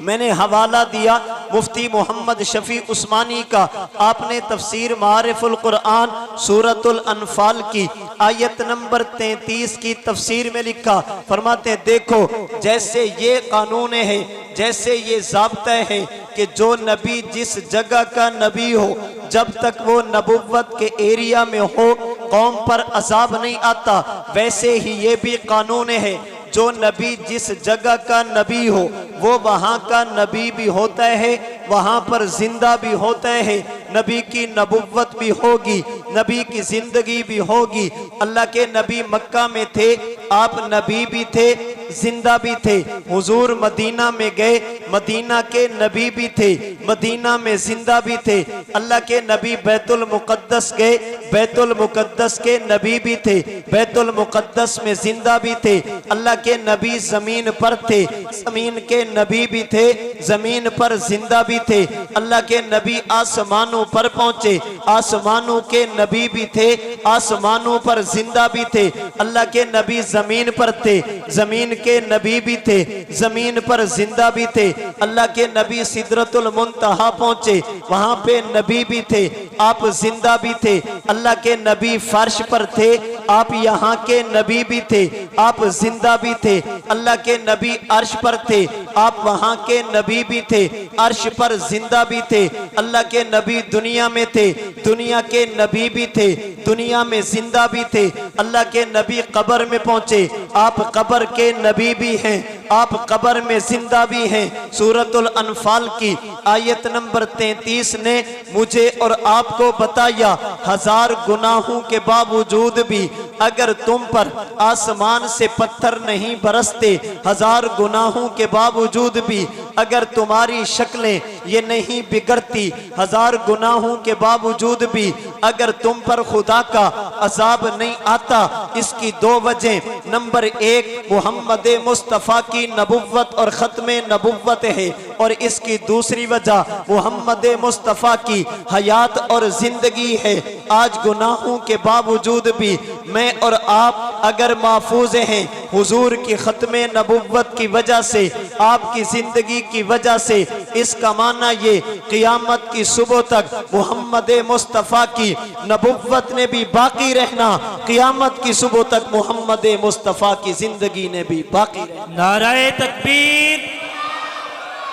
मैंने हवाला दिया मुफ्ती मोहम्मद शफी उस्मानी का। आपने तफसीर मारिफुल कुरान सूरतुल अनफाल की आयत नंबर 33 की तफसीर में लिखा, फरमाते देखो जैसे ये कानून है, जैसे ये ज़ाब्ता है कि जो नबी जिस जगह का नबी हो, जब तक वो नबुव्वत के एरिया में हो कौम पर अजाब नहीं आता, वैसे ही ये भी कानून है जो नबी जिस जगह का नबी हो वो वहाँ का नबी भी होता है, वहाँ पर जिंदा भी होता है। नबी की नबुव्वत भी होगी, नबी की जिंदगी भी होगी। अल्लाह के नबी मक्का में थे, आप नबी भी थे, जिंदा भी थे। हुजूर मदीना में गए, मदीना के नबी भी थे, मदीना में जिंदा भी थे। अल्लाह के नबी बैतुल मुक़द्दस गए, बैतुल मुक़द्दस के नबी भी थे, बैतुल मुक़द्दस में जिंदा भी थे। अल्लाह के नबी जमीन पर थे, जमीन के नबी भी थे, जमीन पर जिंदा भी थे। अल्लाह के नबी आसमानों पर पहुंचे, आसमानों के नबी भी थे, आसमानों पर जिंदा भी थे। अल्लाह के नबी जमीन पर थे, जमीन के नबी भी थे, जमीन पर जिंदा भी थे। अल्लाह के नबी सिदरतुल मुंतहा पहुंचे, वहां पे नबी भी थे, आप जिंदा भी थे। अल्लाह के नबी फर्श पर थे, आप यहाँ के नबी भी थे, आप जिंदा भी थे। अल्लाह के नबी अर्श पर थे, आप वहाँ के नबी भी थे, अर्श पर जिंदा भी थे। अल्लाह के नबी दुनिया में थे, दुनिया के नबी भी थे, दुनिया में जिंदा भी थे। अल्लाह के नबी कब्र में पहुंचे, आप कब्र के नबी भी हैं, आप कब्र में जिंदा भी हैं। सूरतुल अनफाल की आयत नंबर 33 ने मुझे और आपको बताया, 1000 गुनाहों के बावजूद भी अगर तुम पर आसमान से पत्थर नहीं बरसते, 1000 गुनाहों के बावजूद भी अगर तुम्हारी शक्लें ये नहीं बिगड़ती, 1000 गुनाहों के बावजूद भी अगर तुम पर खुदा का अजाब नहीं आता, इसकी 2 वजह। नंबर 1 मोहम्मद मुस्तफ़ा की नबुव्वत और ख़त्मे नबुव्वत है, और इसकी दूसरी वजह मोहम्मद मुस्तफ़ा की हयात और जिंदगी है। आज गुनाहों के बावजूद भी मैं और आप अगर महफूज हैं हुजूर की ख़त्मे नबुव्वत की वजह से, आपकी जिंदगी की वजह से। इसका माना ये क़ियामत की सुबह तक मोहम्मद मुस्तफ़ा की नबुव्वत ने भी बाकी रहना, क़ियामत की सुबह तक मोहम्मद मुस्तफ़ा की जिंदगी ने भी बाकी रहना। नाराए तकबीर,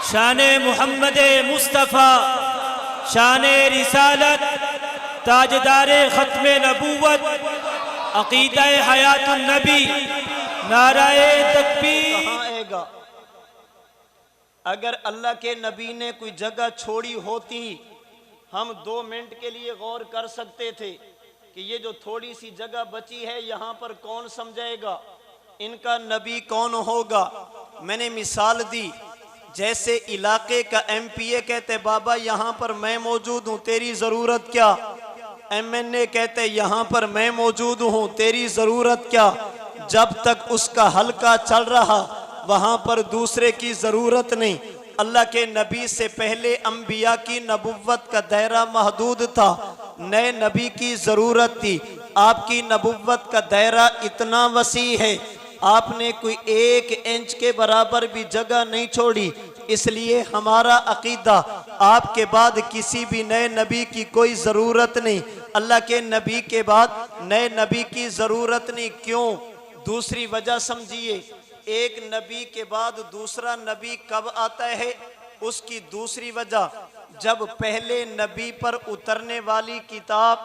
शाने मोहम्मद मुस्तफ़ा, शाने रिसालत, ताजदारे ख़त्मे नबूवत, अक़ीदा हयातुन नबी। नाराए तकबीर। कहाँ आएगा? अगर अल्लाह के नबी ने कोई जगह छोड़ी होती, हम 2 मिनट के लिए गौर कर सकते थे कि ये जो थोड़ी सी जगह बची है यहाँ पर कौन समझाएगा, इनका नबी कौन होगा। मैंने मिसाल दी, जैसे इलाके का MPA कहते बाबा यहाँ पर मैं मौजूद हूँ, तेरी ज़रूरत क्या। MNA कहते यहाँ पर मैं मौजूद हूँ, तेरी ज़रूरत क्या। जब तक उसका हल्का चल रहा वहाँ पर दूसरे की ज़रूरत नहीं। अल्लाह के नबी से पहले अंबिया की नबुव्वत का दायरा महदूद था, नए नबी की ज़रूरत थी। आपकी नबुव्वत का दायरा इतना वसी है, आपने कोई 1 इंच के बराबर भी जगह नहीं छोड़ी। इसलिए हमारा अकीदा, आपके बाद किसी भी नए नबी की कोई ज़रूरत नहीं, अल्लाह के नबी के बाद नए नबी की ज़रूरत नहीं। क्यों? दूसरी वजह समझिए, एक नबी के बाद दूसरा नबी कब आता है, उसकी दूसरी वजह, जब पहले नबी पर उतरने वाली किताब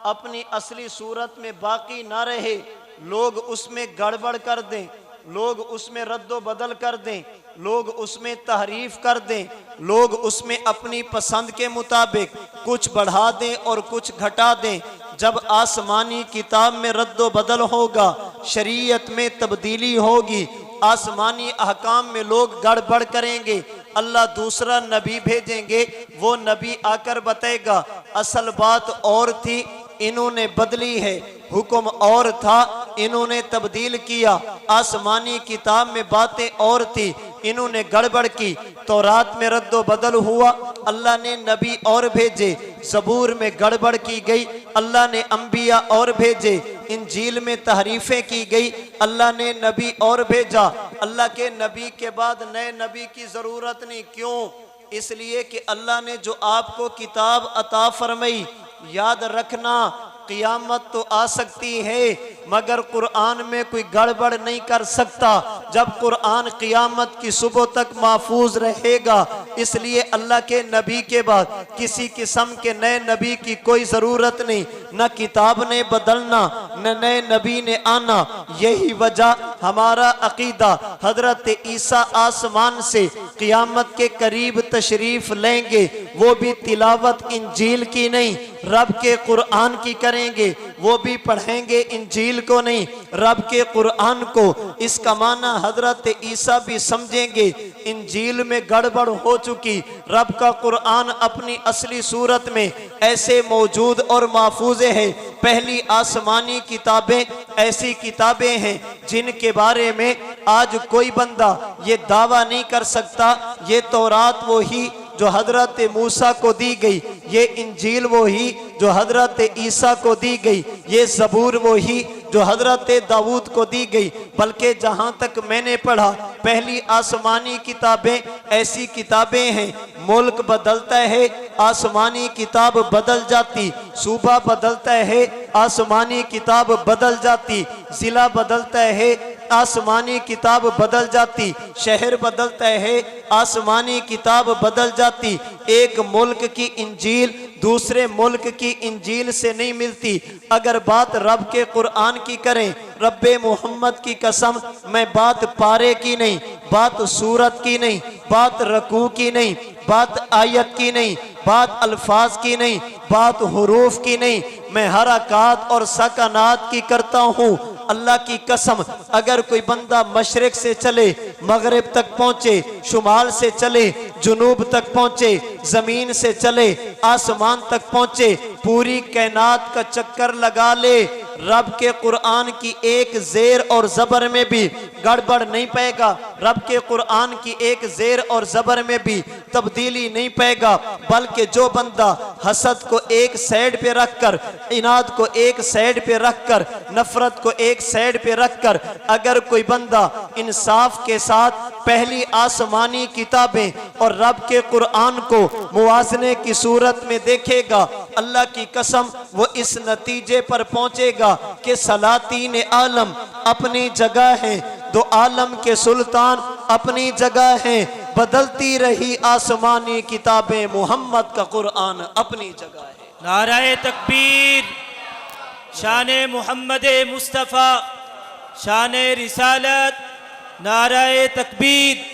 अपनी असली सूरत में बाकी ना रहे, लोग उसमें गड़बड़ कर दें, लोग उसमें रद्दो बदल कर दें, लोग उसमें तहरीफ कर दें, लोग उसमें अपनी पसंद के मुताबिक कुछ बढ़ा दें और कुछ घटा दें। जब आसमानी किताब में रद्दो बदल होगा, शरीयत में तब्दीली होगी, आसमानी अहकाम में लोग गड़बड़ करेंगे, अल्लाह दूसरा नबी भेजेंगे, वो नबी आकर बताएगा असल बात और थी, इन्होंने बदली है, हुक्म और था, इन्होंने तब्दील किया, आसमानी किताब में बातें और थी, इन्होंने गड़बड़ की। तौरात में रद्दो बदल हुआ, अल्लाह ने नबी और भेजे। ज़बूर में गड़बड़ की गई, अल्लाह ने अंबिया और भेजे। इंजील में तहरीफें की गई, अल्लाह ने नबी और भेजा। अल्लाह के नबी के बाद नए नबी की ज़रूरत नहीं। क्यों? इसलिए कि अल्लाह ने जो आपको किताब अता फरमाई, याद रखना क़ियामत तो आ सकती है मगर कुरान में कोई गड़बड़ नहीं कर सकता, जब कुरान क़ियामत की सुबह तक महफूज रहेगा। इसलिए अल्लाह के नबी के बाद किसी किस्म के नए नबी की कोई ज़रूरत नहीं, न किताब ने बदलना न नए नबी ने आना। यही वजह हमारा अकीदा, हजरत ईसा आसमान से क़ियामत के करीब तशरीफ़ लेंगे, वो भी तिलावत इंजील की नहीं रब के कुरान की करेंगे, वो भी पढ़ेंगे इंजील को नहीं रब के कुरान को। इसका माना हजरत ईसा भी समझेंगे इंजील में गड़बड़ हो चुकी, रब का कुरान अपनी असली सूरत में ऐसे मौजूद और महफूज है। पहली आसमानी किताबें ऐसी किताबें हैं जिनके बारे में आज कोई बंदा ये दावा नहीं कर सकता ये तौरात वो ही जो हजरत मूसा को दी गई, ये इंजील वो ही जो हजरत ईसा को दी गई, ये ज़बूर वो ही जो हजरत दाऊद को दी गई। बल्कि जहाँ तक मैंने पढ़ा पहली आसमानी किताबें ऐसी किताबें हैं, मुल्क बदलता है आसमानी किताब बदल जाती, सूबा बदलता है आसमानी किताब बदल जाती, जिला बदलता है आसमानी किताब बदल जाती, शहर बदलता है आसमानी किताब बदल जाती। एक मुल्क की इंजील दूसरे मुल्क की इंजील से नहीं मिलती। अगर बात रब के कुरान की करें, रब्बे मोहम्मद की कसम मैं बात पारे की नहीं बात सूरत की नहीं, बात रकू की नहीं, बात आयत की नहीं, बात अल्फाज की नहीं, बात हुरूफ की नहीं, मैं हरकात और सकनात की करता हूँ। अल्लाह की कसम, अगर कोई बंदा मशरिक से चले मगरिब तक पहुंचे, शुमाल से चले जुनूब तक पहुंचे, जमीन से चले आसमान तक पहुंचे, पूरी कायनात का चक्कर लगा ले, रब के कुरान की एक जेर और जबर में भी गड़बड़ नहीं पाएगा, रब के कुरान की एक जेर और जबर में भी तब्दीली नहीं पाएगा। बल्कि जो बंदा हसद को एक साइड पे रखकर, इनाद को एक साइड पे रखकर, नफरत को एक साइड पे रखकर अगर कोई बंदा इंसाफ के साथ पहली आसमानी किताबें और रब के कुरान को मुवाजने की सूरत में देखेगा, अल्लाह की कसम वो इस नतीजे पर पहुंचेगा कि सलातीन आलम अपनी जगह है, दो आलम के सुल्तान अपनी जगह है, बदलती रही आसमानी किताबें, मोहम्मद का कुरान अपनी जगह है। नाराए तकबीर, शाने मोहम्मद मुस्तफ़ा, शाने रिसालत, नाराए तकबीर।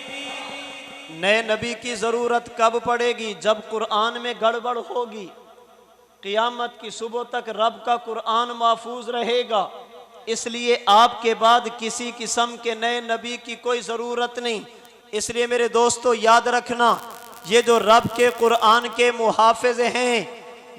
नए नबी की जरूरत कब पड़ेगी? जब कुरान में गड़बड़ होगी। क़ियामत की सुबह तक रब का कुरान महफूज रहेगा, इसलिए आपके बाद किसी किस्म के नए नबी की कोई ज़रूरत नहीं। इसलिए मेरे दोस्तों याद रखना, ये जो रब के कुरान के मुहाफ़िज़ हैं,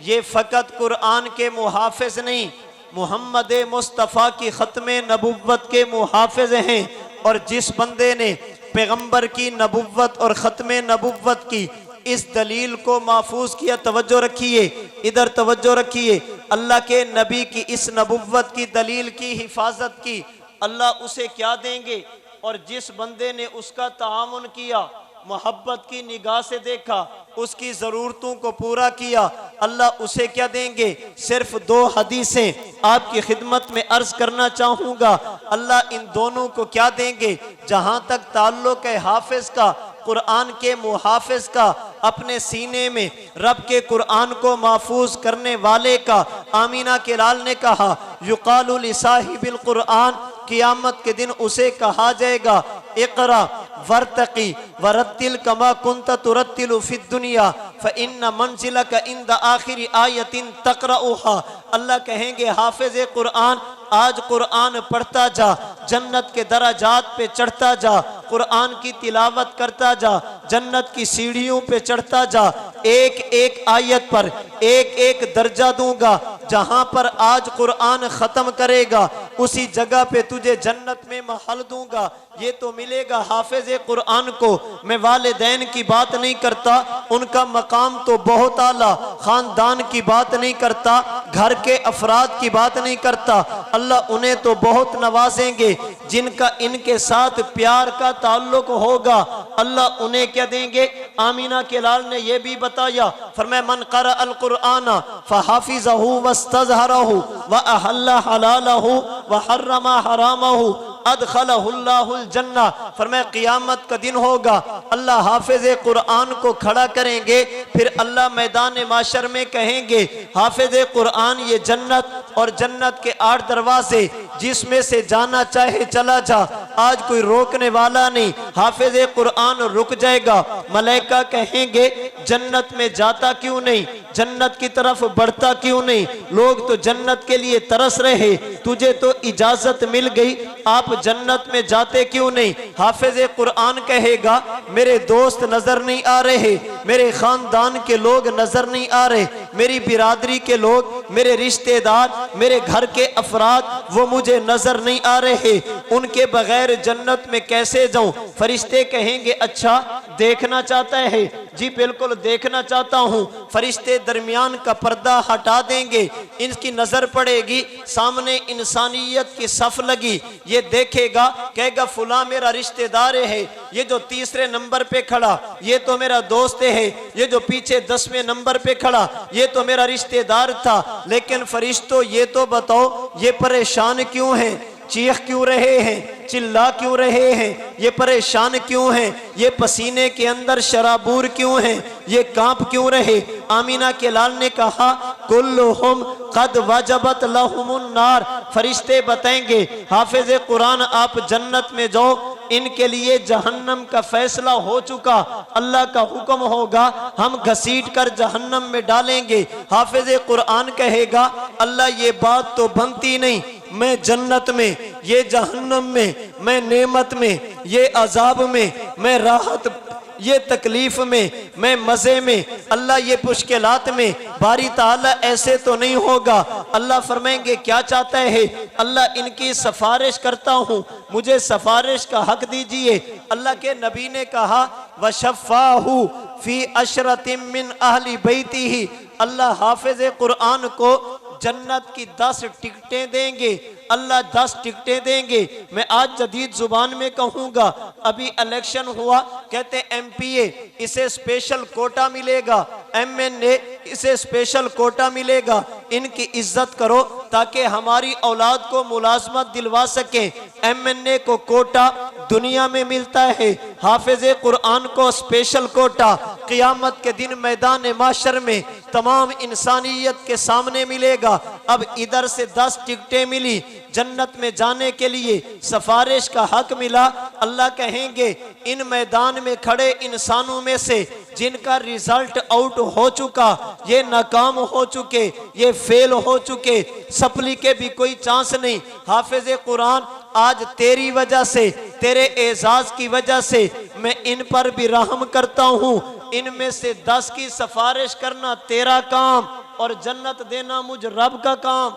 ये फ़कत कुरान के मुहाफ़िज़ नहीं, मोहम्मद मुस्तफ़ा की ख़त्मे नबुव्वत के मुहाफ़िज़ हैं। और जिस बंदे ने पैगंबर की नबुव्वत और ख़त्मे नबुव्वत की इस दलील को महफूज किया, तवज्जो रखिए, इधर तवज्जो रखिए, अल्लाह के नबी की इस नबुव्वत की दलील की हिफाजत की, अल्लाह उसे क्या देंगे? और जिस बंदे ने उसका तामुन किया, मोहब्बत की निगाह से देखा, उसकी ज़रूरतों को पूरा किया, अल्लाह उसे क्या देंगे? सिर्फ दो हदीसें आपकी खिदमत में अर्ज करना चाहूँगा, अल्लाह इन दोनों को क्या देंगे? जहाँ तक ताल्लुक़ है हाफिज का, कुरान के मुहाफिज का, अपने सीने में रब के कुरान को महफूज करने वाले का, आमीना के लाल ने कहा युकालु लिसाहिबिल कुरान, क़ियामत के दिन उसे कहा जाएगा इक़रा वर्तकी वरत्तिल कमा कुंत तुरत्तिलु फिद दुनिया फ़इन्न मंजिलक इंद आखिरी आयतिन तक़रऊहा। अल्लाह कहेंगे हाफिज़ कुरान, आज कुरान पढ़ता जा, जन्नत के दराजात पे चढ़ता जा, कुरान की तिलावत करता जा, जन्नत की सीढ़ियों पे चढ़ता जा, एक एक आयत पर एक एक दर्जा दूंगा। जहां पर आज कुरान खत्म करेगा उसी जगह पे तुझे जन्नत में महल दूंगा। ये तो मिलेगा हाफिज कुरान को। मैं वालिदैन की बात नहीं करता, उनका मकाम तो बहुत आला, खानदान की बात नहीं करता, घर के अफराद की बात नहीं करता। अल्लाह उन्हें तो बहुत नवाजेंगे जिनका इनके साथ प्यार का ताल्लुक होगा, अल्लाह उन्हें क्या देंगे? आमीना के लाल ने यह भी बताया, फरमाया मन क़रा अल कुरान फहाफिज़हु वस्तज़हरहु व अहल्ला हलालहु व हर्रमा हरामहु अदखलहुल्लाहुल जन्ना। फरमाया क़ियामत का दिन होगा, अल्लाह हाफिज कुरान को खड़ा करेंगे, फिर अल्लाह मैदान माशर में कहेंगे हाफिज कुरान ये जन्नत और जन्नत के 8 दरवाजे, जिसमें से जाना चाहे चला जा, आज कोई रोकने वाला नहीं। हाफिज कुरान रुक जाएगा, मलाइका कहेंगे जन्नत में जाता क्यों नहीं, जन्नत की तरफ बढ़ता क्यों नहीं? लोग तो जन्नत के लिए तरस रहे, तुझे तो इजाजत मिल गई, आप जन्नत में जाते क्यों नहीं? हाफिज कुरान कहेगा मेरे दोस्त नजर नहीं आ रहे, मेरे खानदान के लोग नजर नहीं आ रहे, मेरी बिरादरी के लोग, मेरे रिश्तेदार, मेरे घर के अफराद वो मुझे नजर नहीं आ रहे, उनके बगैर जन्नत में कैसे जाऊं? फरिश्ते कहेंगे अच्छा देखना चाहता है? जी बिल्कुल देखना चाहता हूं। फरिश्ते दरमियान का पर्दा हटा देंगे, इनकी नजर पड़ेगी, सामने इंसानियत की सफ लगी, ये देखेगा, कहेगा फुला मेरा रिश्तेदार है, ये जो तीसरे नंबर पे खड़ा ये तो मेरा दोस्त है, ये जो पीछे 10वें नंबर पे खड़ा ये तो मेरा रिश्तेदार था। लेकिन फरिश्तों ये तो बताओ ये परेशान क्यों है, चीख क्यों रहे हैं, चिल्ला क्यों रहे हैं, ये परेशान क्यों हैं, ये पसीने के अंदर शराबूर क्यों हैं, ये कांप क्यों रहे? आमीना के लाल ने कहा कुल्लुहुम कद वजबत लहुमुन नार। फरिश्ते बताएंगे हाफिज कुरान आप जन्नत में जाओ, इनके लिए जहन्नम का फैसला हो चुका, अल्लाह का हुक्म होगा, हम घसीट कर जहन्नम में डालेंगे। हाफिज कुरान कहेगा अल्लाह ये बात तो बनती नहीं, मैं जन्नत में, ये जहन्नम में, मैं नेमत में, ये अजाब में, मैं राहत, ये तकलीफ में, मैं मजे में, अल्लाह ये मुश्किलात में, बारी ताला ऐसे तो नहीं होगा। अल्लाह फरमाएंगे क्या चाहता है? अल्लाह इनकी सिफारिश करता हूँ, मुझे सिफारिश का हक दीजिए। अल्लाह के नबी ने कहा वशफ़ाहु फी अशरतिम मिन अहली बैतिही, अल्लाह हाफिज कुरान को जन्नत की 10 टिकटें देंगे, अल्लाह 10 टिकटें देंगे। मैं आज जदीद जुबान में कहूँगा, अभी इलेक्शन हुआ, कहते MPA इसे स्पेशल कोटा मिलेगा, MNA इसे स्पेशल कोटा मिलेगा, इनकी इज्जत करो ताकि हमारी औलाद को मुलाजमत दिलवा सके। MNA को कोटा दुनिया में मिलता है, हाफिज कुरान को स्पेशल कोटा क़ियामत के दिन मैदान माशर में तमाम इंसानियत के सामने मिलेगा। अब इधर से 10 टिकटें मिली जन्नत में जाने के लिए, सिफारिश का हक मिला। अल्लाह कहेंगे इन मैदान में खड़े इंसानों में से जिनका रिजल्ट आउट हो चुका, ये नाकाम हो चुके, ये फेल हो चुके, सप्ली के भी कोई चांस नहीं, हाफिज कुरान आज तेरी वजह से, तेरे एजाज की वजह से मैं इन पर भी रहम करता हूँ। इनमें से 10 की सिफारिश करना तेरा काम और जन्नत देना मुझ रब का काम।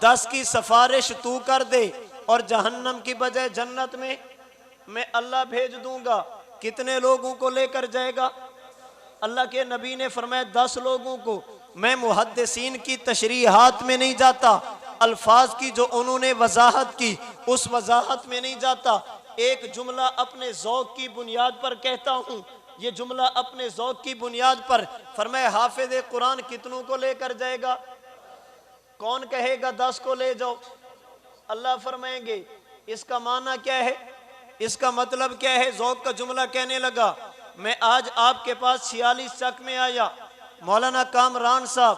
10 की सिफारिश तू कर दे और जहन्नम की बजाय जन्नत में मैं अल्लाह भेज दूंगा। कितने लोगों को लेकर जाएगा? अल्लाह के नबी ने फरमाया 10 लोगों को। मैं मुहद्दिसीन की तशरीहात में नहीं जाता, अल्फाज की जो उन्होंने वजाहत की उस वजाहत में नहीं जाता। एक जुमला अपने ज़ौक़ की बुनियाद पर कहता हूँ, ये जुमला अपने ज़ौक़ की बुनियाद पर। फरमाया हाफिज़ कुरान कितनों को लेकर जाएगा? कौन कहेगा 10 को ले जाओ? अल्लाह फरमाएंगे इसका माना क्या है, इसका मतलब क्या है? ज़ौक़ का जुमला कहने लगा। मैं आज आपके पास 46 चक में आया, मौलाना कामरान साहब,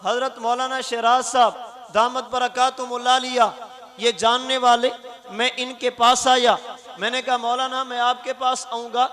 हजरत मौलाना शहराज साहब दामत बरकातुहुमुल आलिया, ये जानने वाले, मैं इनके पास आया। मैंने कहा मौलाना मैं आपके पास आऊँगा,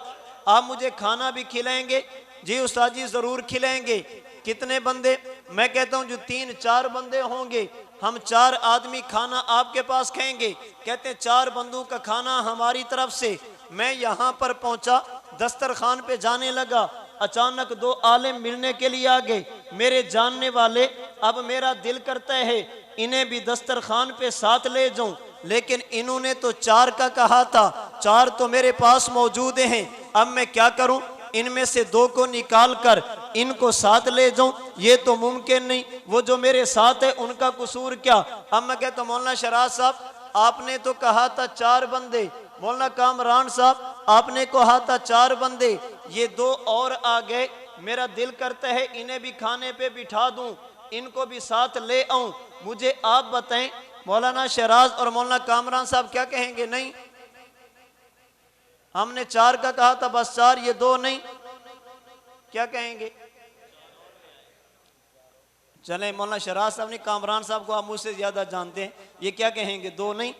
आप मुझे खाना भी खिलाएंगे? जी उस्ताद जी ज़रूर खिलाएंगे। कितने बंदे? मैं कहता हूँ जो 3-4 बंदे होंगे, हम 4 आदमी खाना आपके पास खाएंगे। कहते 4 बंदों का खाना हमारी तरफ से। मैं यहाँ पर पहुँचा, दस्तरखान पे जाने लगा, अचानक 2 आलिम मिलने के लिए आ गए, मेरे जानने वाले। अब मेरा दिल करता है इन्हें भी दस्तरखान पे साथ ले जाऊं, लेकिन इन्होंने तो 4 का कहा था, 4 तो मेरे पास मौजूद हैं। अब मैं क्या करूं? इनमें से 2 को निकाल कर इनको साथ ले जाऊं, ये तो मुमकिन नहीं। वो जो मेरे साथ है उनका कसूर क्या? अब मैं कहता हूं मौलाना शहराज साहब आपने तो कहा था 4 बंदे, मौलाना कामरान साहब आपने कहा था 4 बंदे, ये 2 और आ गए। मेरा दिल करता है इन्हें भी खाने पे बिठा दूं, इनको भी साथ ले आऊं। मुझे आप बताएं मौलाना शहराज और मौलाना कामरान साहब क्या कहेंगे? नहीं, हमने 4 का कहा था, बस 4, ये 2 नहीं। क्या कहेंगे? चले मौलाना शहराज साहब ने, कामरान साहब को आप मुझसे ज्यादा जानते हैं, ये क्या कहेंगे? 2 नहीं।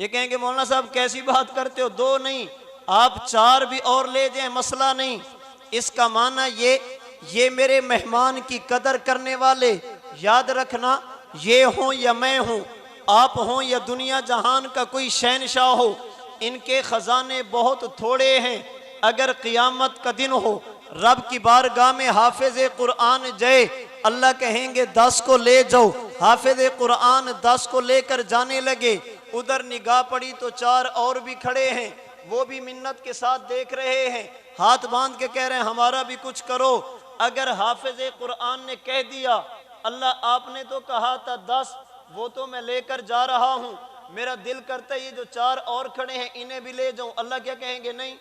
ये कहेंगे मौलाना साहब कैसी बात करते हो, 2 नहीं, आप 4 भी और ले जाएं, मसला नहीं। इसका माना ये मेरे मेहमान की कदर करने वाले, याद रखना, ये हों या मैं हूं, आप हों या दुनिया जहान का कोई शहनशाह हो, इनके खजाने बहुत थोड़े हैं। अगर क़ियामत का दिन हो, रब की बारगाह में हाफिज़ कुरान जाए, अल्लाह कहेंगे 10 को ले जाओ। हाफिज़ कुरान 10 को लेकर जाने लगे, उधर निगाह पड़ी तो 4 और भी खड़े हैं, वो भी मिन्नत के साथ देख रहे हैं, हाथ बांध के कह रहे हैं हमारा भी कुछ करो। अगर हाफिज़ कुरान ने कह दिया अल्लाह आपने तो कहा था 10, वो तो मैं लेकर जा रहा हूँ, मेरा दिल करता है ये जो 4 और खड़े हैं इन्हें भी ले जाऊं, अल्लाह क्या कहेंगे? नहीं।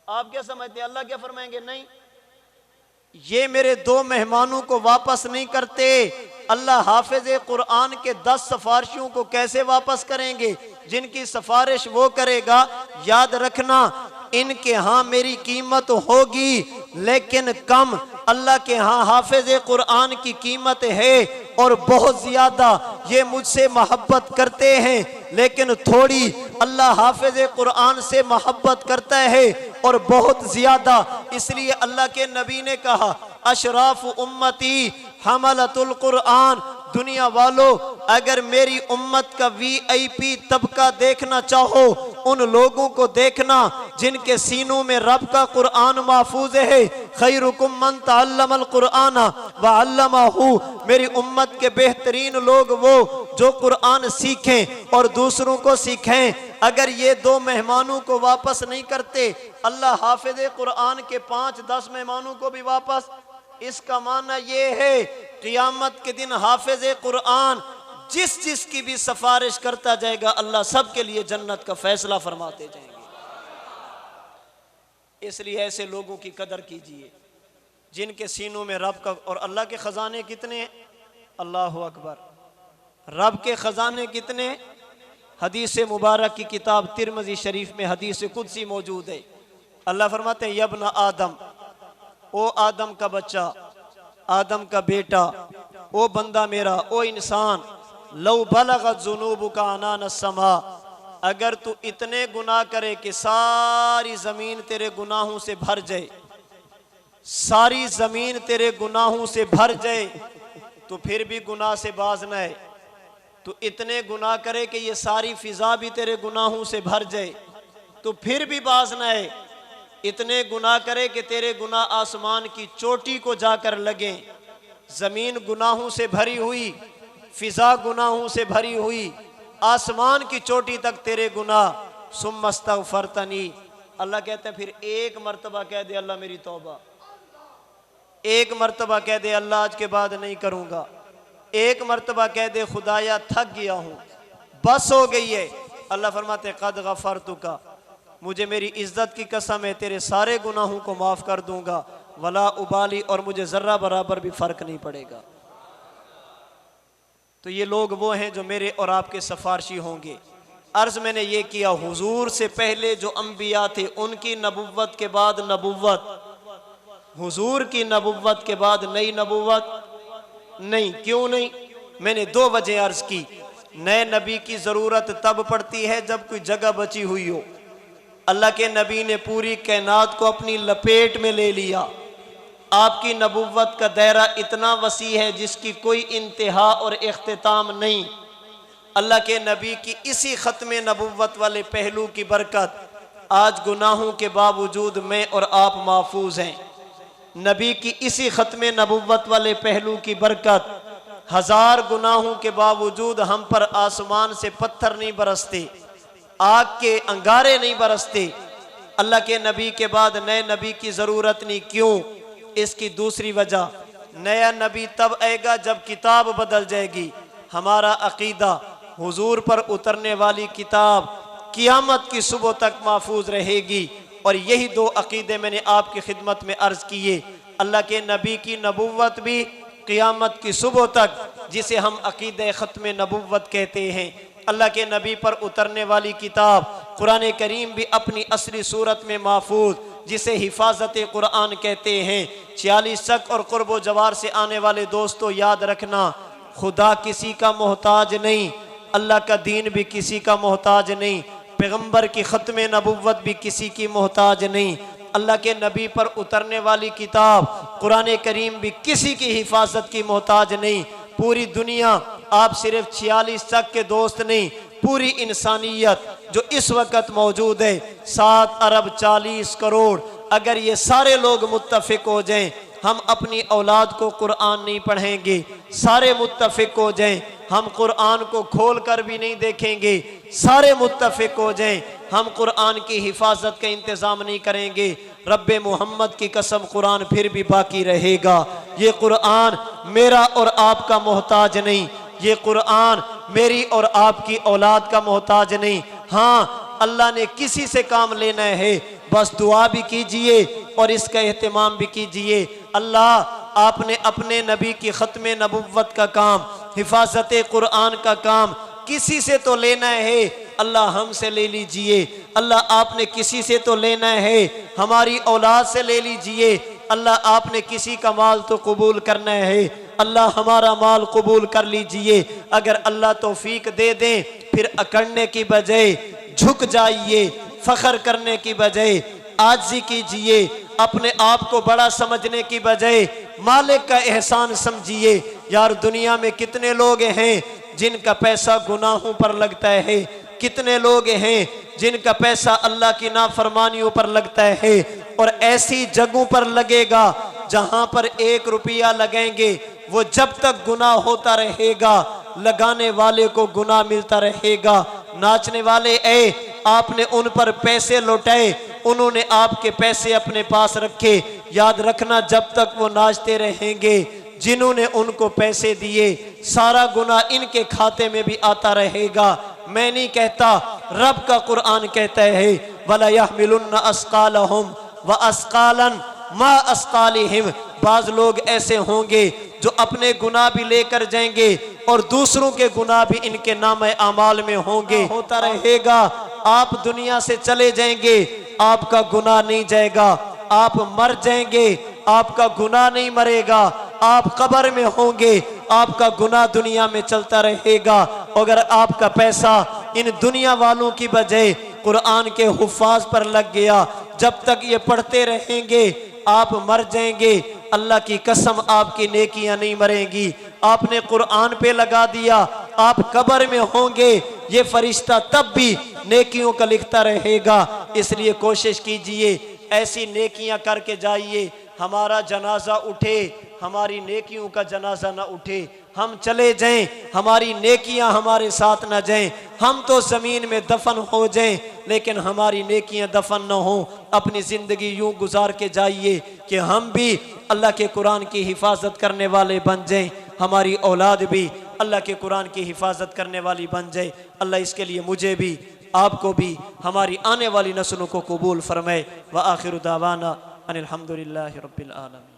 आप क्या समझते हैं? अल्लाह क्या फरमाएंगे? नहीं, ये मेरे 2 मेहमानों को वापस नहीं करते। अल्लाह हाफिज़ कुरान के 10 सिफारिशों को कैसे वापस करेंगे? जिनकी सिफारिश वो करेगा, याद रखना इनके यहाँ मेरी कीमत होगी लेकिन कम, अल्लाह के यहाँ हाफिज़ कुरान की कीमत है और बहुत ज्यादा। ये मुझसे मोहब्बत करते हैं, लेकिन थोड़ी अल्लाह हाफिज कुरान से मोहब्बत करता है और बहुत ज्यादा। इसलिए अल्लाह के नबी ने कहा, अशराफ उम्मती हमलतुल कुरान। दुनिया वालों, अगर मेरी उम्मत का VIP तबका देखना चाहो, उन लोगों को देखना जिनके सीनों में रब का कुरान महफूज है। खैरुकुम मन तअल्लमल कुरान व अल्लमहु। मेरी उम्मत के बेहतरीन लोग वो जो कुरान सीखें और दूसरों को सिखाएं। अगर ये दो मेहमानों को वापस नहीं करते, अल्लाह हाफिज कुरान के 5-10 मेहमानों को भी वापस। इसका माना ये है, क़ियामत के दिन हाफिज कुरान जिस की भी सिफारिश करता जाएगा, अल्लाह सबके लिए जन्नत का फैसला फरमाते जाएंगे। इसलिए ऐसे लोगों की कदर कीजिए जिनके सीनों में रब का और अल्लाह के खजाने कितने हैं। अल्लाह अकबर। रब के खजाने कितने। हदीस मुबारक की किताब तिरमिज़ी शरीफ में हदीस कुदसी मौजूद है। अल्लाह फरमाते हैं, यब्न आदम, ओ आदम का बच्चा, आदम का बेटा, ओ बंदा मेरा, ओ इंसान, लौ बलगत जुनूबुका अनान समा। अगर तू इतने गुनाह करे कि सारी जमीन तेरे गुनाहों से भर जाए, सारी जमीन तेरे गुनाहों से भर जाए, तो फिर भी गुनाह से बाज न है। तू इतने गुनाह करे कि ये सारी फिजा भी तेरे गुनाहों से भर जाए, तो फिर भी बाज न है। इतने गुनाह करे कि तेरे गुनाह आसमान की चोटी को जाकर लगे। जमीन गुनाहों से भरी हुई, फिजा गुनाहों से भरी हुई, आसमान की चोटी तक तेरे गुनाह। सुम्मस्तगफरतनी। अल्लाह कहते हैं, फिर एक मर्तबा कह दे अल्लाह मेरी तौबा। एक मर्तबा कह दे अल्लाह आज के बाद नहीं करूंगा। एक मर्तबा कह दे खुदाया थक गया हूं, बस हो गई है। अल्लाह फरमाते, कद गफरतुका, मुझे मेरी इज्जत की कसम है तेरे सारे गुनाहों को माफ कर दूंगा। वला उबाली, और मुझे जर्रा बराबर भी फर्क नहीं पड़ेगा। तो ये लोग वो हैं जो मेरे और आपके सिफारशी होंगे। अर्ज मैंने ये किया, हुजूर से पहले जो अंबिया थे उनकी नबुव्वत के बाद नबुव्वत, हुजूर की नबुव्वत के बाद नई नबुव्वत नहीं। क्यों नहीं? मैंने 2 वजह अर्ज की। नए नबी की जरूरत तब पड़ती है जब कोई जगह बची हुई हो। अल्लाह के नबी ने पूरी कायनात को अपनी लपेट में ले लिया। आपकी नबुव्वत का दायरा इतना वसी है जिसकी कोई इंतहा और इख्तिताम नहीं। अल्लाह के नबी की इसी ख़त्म नबुव्वत वाले पहलू की बरकत आज गुनाहों के बावजूद मैं और आप महफूज हैं। नबी की इसी ख़त्म नबुव्वत वाले पहलू की बरकत 1000 गुनाहों के बावजूद हम पर आसमान से पत्थर नहीं बरसते, आग के अंगारे नहीं बरसते। अल्लाह के नबी के बाद नए नबी की ज़रूरत नहीं। क्यों? इसकी दूसरी वजह, नया नबी तब आएगा जब किताब बदल जाएगी। हमारा अकीदा हुजूर पर उतरने वाली किताब क़ियामत की सुबह तक महफूज रहेगी। और यही 2 अकीदे मैंने आपकी खिदमत में अर्ज किए। अल्लाह के नबी की नबुव्वत भी क़ियामत की सुबह तक, जिसे हम अकीदे ख़त्म नबुव्वत कहते हैं। अल्लाह के नबी पर उतरने वाली किताब कुरान करीम भी अपनी असली सूरत में महफूज, जिसे हिफाजत कुरान कहते हैं। 46 शक और कुर्ब जवार से आने वाले दोस्तों याद रखना, खुदा किसी का मोहताज नहीं, अल्लाह का दीन भी किसी का मोहताज नहीं, पैगंबर की ख़त्म नबुव्वत भी किसी की मोहताज नहीं। अल्लाह के नबी पर उतरने वाली किताब कुरान करीम भी किसी की हिफाजत की मोहताज नहीं। पूरी दुनिया, आप सिर्फ 46 शक के दोस्त नहीं, पूरी इंसानियत जो इस वक्त मौजूद है 7 अरब 40 करोड़, अगर ये सारे लोग मुत्तफिक हो जाएं, हम अपनी औलाद को कुरान नहीं पढ़ेंगे। सारे मुत्तफिक हो जाएं, हम कुरान को खोल कर भी नहीं देखेंगे। सारे मुत्तफिक हो जाएं, हम कुरान की हिफाजत का इंतज़ाम नहीं करेंगे। रब्बे मोहम्मद की कसम, कुरान फिर भी बाकी रहेगा। ये कुरान मेरा और आपका मोहताज नहीं, ये कुरान मेरी और आपकी औलाद का मोहताज नहीं। हाँ, अल्लाह ने किसी से काम लेना है, बस दुआ भी कीजिए और इसका एहतमाम भी कीजिए। अल्लाह, आपने अपने नबी की ख़त्म नबुव्वत का काम, हिफाजत कुरान का काम किसी से तो लेना है, अल्लाह हमसे ले लीजिए। अल्लाह, आपने किसी से तो लेना है, हमारी औलाद से ले लीजिए। अल्लाह आपने किसी का माल तो कबूल करना है, अल्लाह हमारा माल कबूल कर लीजिए। अगर अल्लाह तौफीक दे दें फिर अकड़ने की बजाय झुक जाइए, फख्र करने की बजाय आजी कीजिए, अपने आप को बड़ा समझने की बजाय मालिक का एहसान समझिए। यार दुनिया में कितने लोग हैं जिनका पैसा गुनाहों पर लगता है, कितने लोग हैं जिनका पैसा अल्लाह की नाफरमानियों पर लगता है, और ऐसी जगहों पर लगेगा जहां पर 1 रुपया लगेंगे वो जब तक गुनाह होता रहेगा लगाने वाले को गुनाह मिलता रहेगा। नाचने वाले आपने उन पर पैसे लौटाए, उन्होंने आपके पैसे अपने पास रखे, याद रखना जब तक वो नाचते रहेंगे जिन्होंने उनको पैसे दिए सारा गुनाह इनके खाते में भी आता रहेगा। मैं नहीं कहता, रब का कुरान कहता है वला यहमिलुन्ना अस्कालहुम व अस्कालन मा अस्कालिहिम। बाज लोग ऐसे होंगे जो अपने गुनाह भी लेकर जाएंगे और दूसरों के गुनाह भी इनके नामे अमाल में होंगे। होता रहेगा, आप दुनिया से चले जाएंगे आपका गुनाह नहीं जाएगा, आप मर जाएंगे आपका गुनाह नहीं मरेगा, आप कब्र में होंगे आपका गुनाह दुनिया में चलता रहेगा। अगर आपका पैसा इन दुनिया वालों की बजाय कुरान के हुफ्फाज पर लग गया, जब तक ये पढ़ते रहेंगे आप मर जाएंगे, अल्लाह की कसम आपकी नेकियां नहीं मरेंगी। आपने कुरान पे लगा दिया, आप कब्र में होंगे, ये फरिश्ता तब भी नेकियों का लिखता रहेगा। इसलिए कोशिश कीजिए ऐसी नेकियां करके जाइए, हमारा जनाजा उठे, हमारी नेकियों का जनाजा ना उठे, हम चले जाएं हमारी नेकियां हमारे साथ ना जाएं, हम तो ज़मीन में दफन हो जाएं लेकिन हमारी नेकियां दफन ना हो। अपनी ज़िंदगी यूं गुजार के जाइए कि हम भी अल्लाह के कुरान की हिफाजत करने वाले बन जाएं, हमारी औलाद भी अल्लाह के कुरान की हिफाजत करने वाली बन जाए। अल्लाह इसके लिए मुझे भी आपको भी हमारी आने वाली नस्लों को कबूल फरमाए। व आखिर दावाना अनिल हम्दुलिल्लाहि रब्बिल आलमीन।